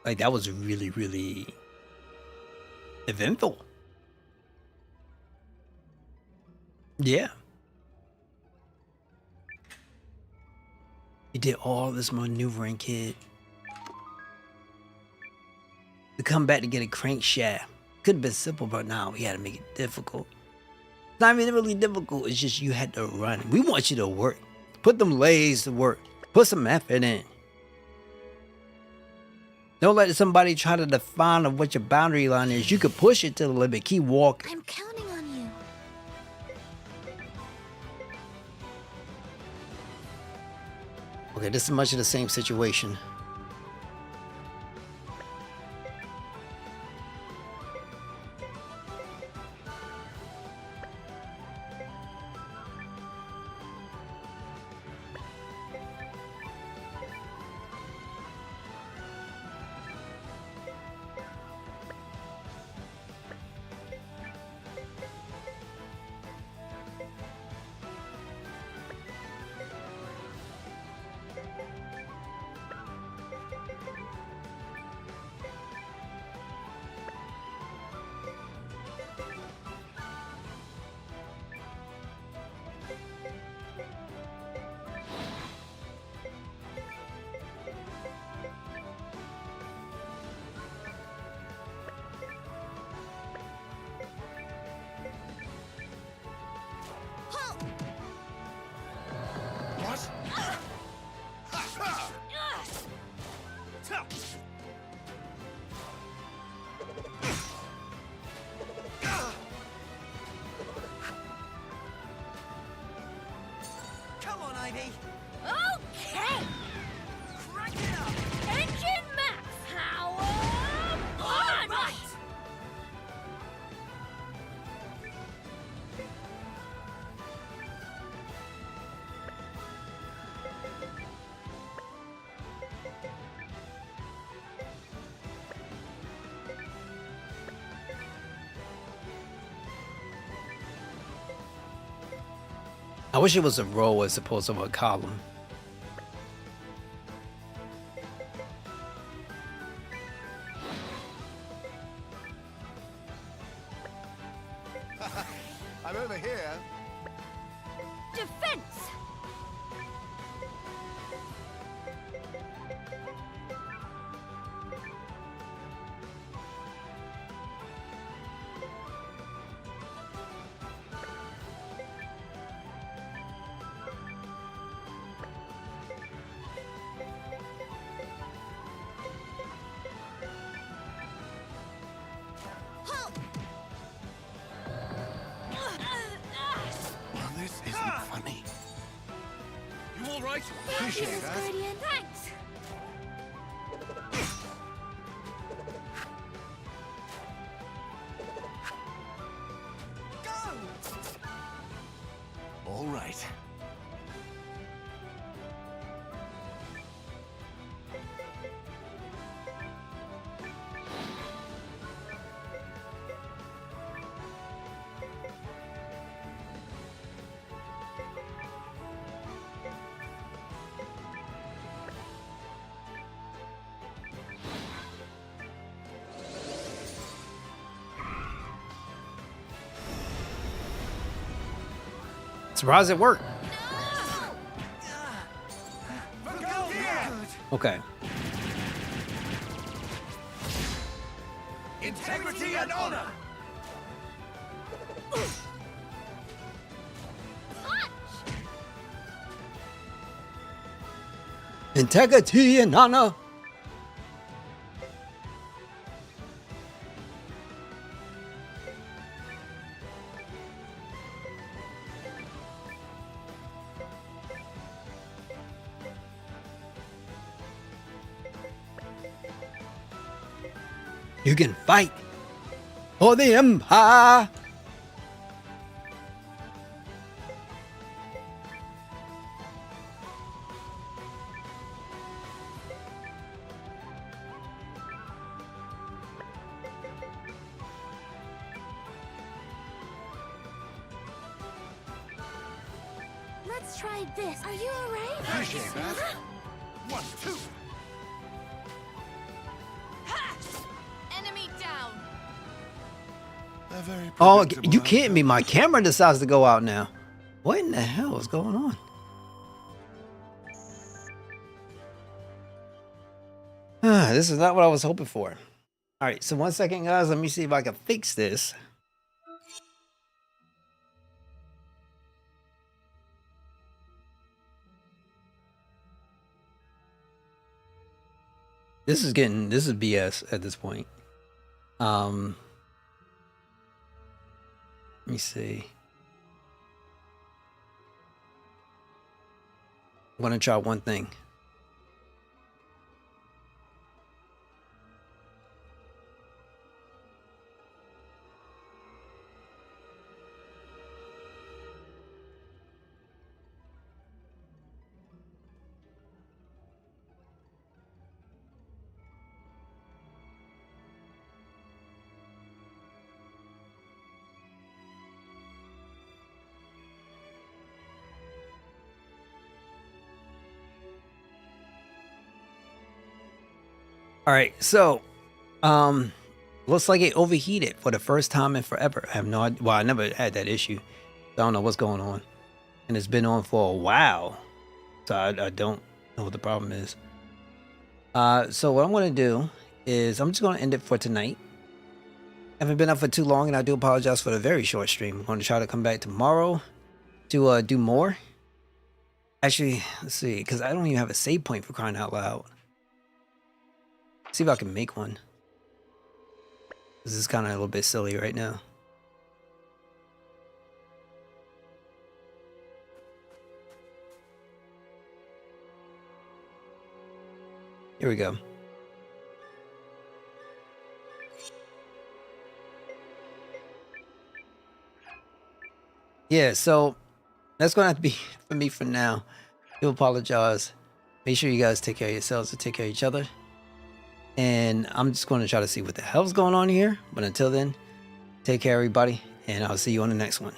Like, that was really, really eventful. Yeah. You did all this maneuvering, kid. The come back to get a crankshaft. Could have been simple, but now we had to make it difficult. It's not even really difficult. It's just you had to run. We want you to work. Put them legs to work. Put some effort in. Don't let somebody try to define what your boundary line is. You could push it to the limit. Keep walking. I'm counting on you. Okay, this is much of the same situation. Come on, Ivy. Okay! Crank it up! Engine max power on! Right. I wish it was a row as opposed to a column. I'm over here. Defense! Well, this isn't funny. You all right? Appreciate Yes, that. Guardian. Thanks! All right. Surprised it worked. Okay. Integrity and honor! Integrity and honor. You can fight for the Empire. Let's try this. Are you alright? Appreciate that. 1, 2. Enemy down! A very Oh, predictable you kidding me? My camera decides to go out now. What in the hell is going on? This is not what I was hoping for. All right, so 1 second, guys. Let me see if I can fix this. This is BS at this point. Let me see. I'm gonna try one thing. All right, so looks like it overheated for the first time in forever. I have no idea. Well, I never had that issue. I don't know what's going on, and it's been on for a while, so I don't know what the problem is. So what I'm gonna do is I'm just gonna end it for tonight. I haven't been up for too long, and I do apologize for the very short stream. I'm gonna try to come back tomorrow to do more. Actually, let's see, because I don't even have a save point for crying out loud. See if I can make one. This is kind of a little bit silly right now. Here we go. Yeah, so that's going to have to be for me for now. I do apologize. Make sure you guys take care of yourselves and take care of each other. And I'm just going to try to see what the hell's going on here. But until then, take care, everybody. And I'll see you on the next one.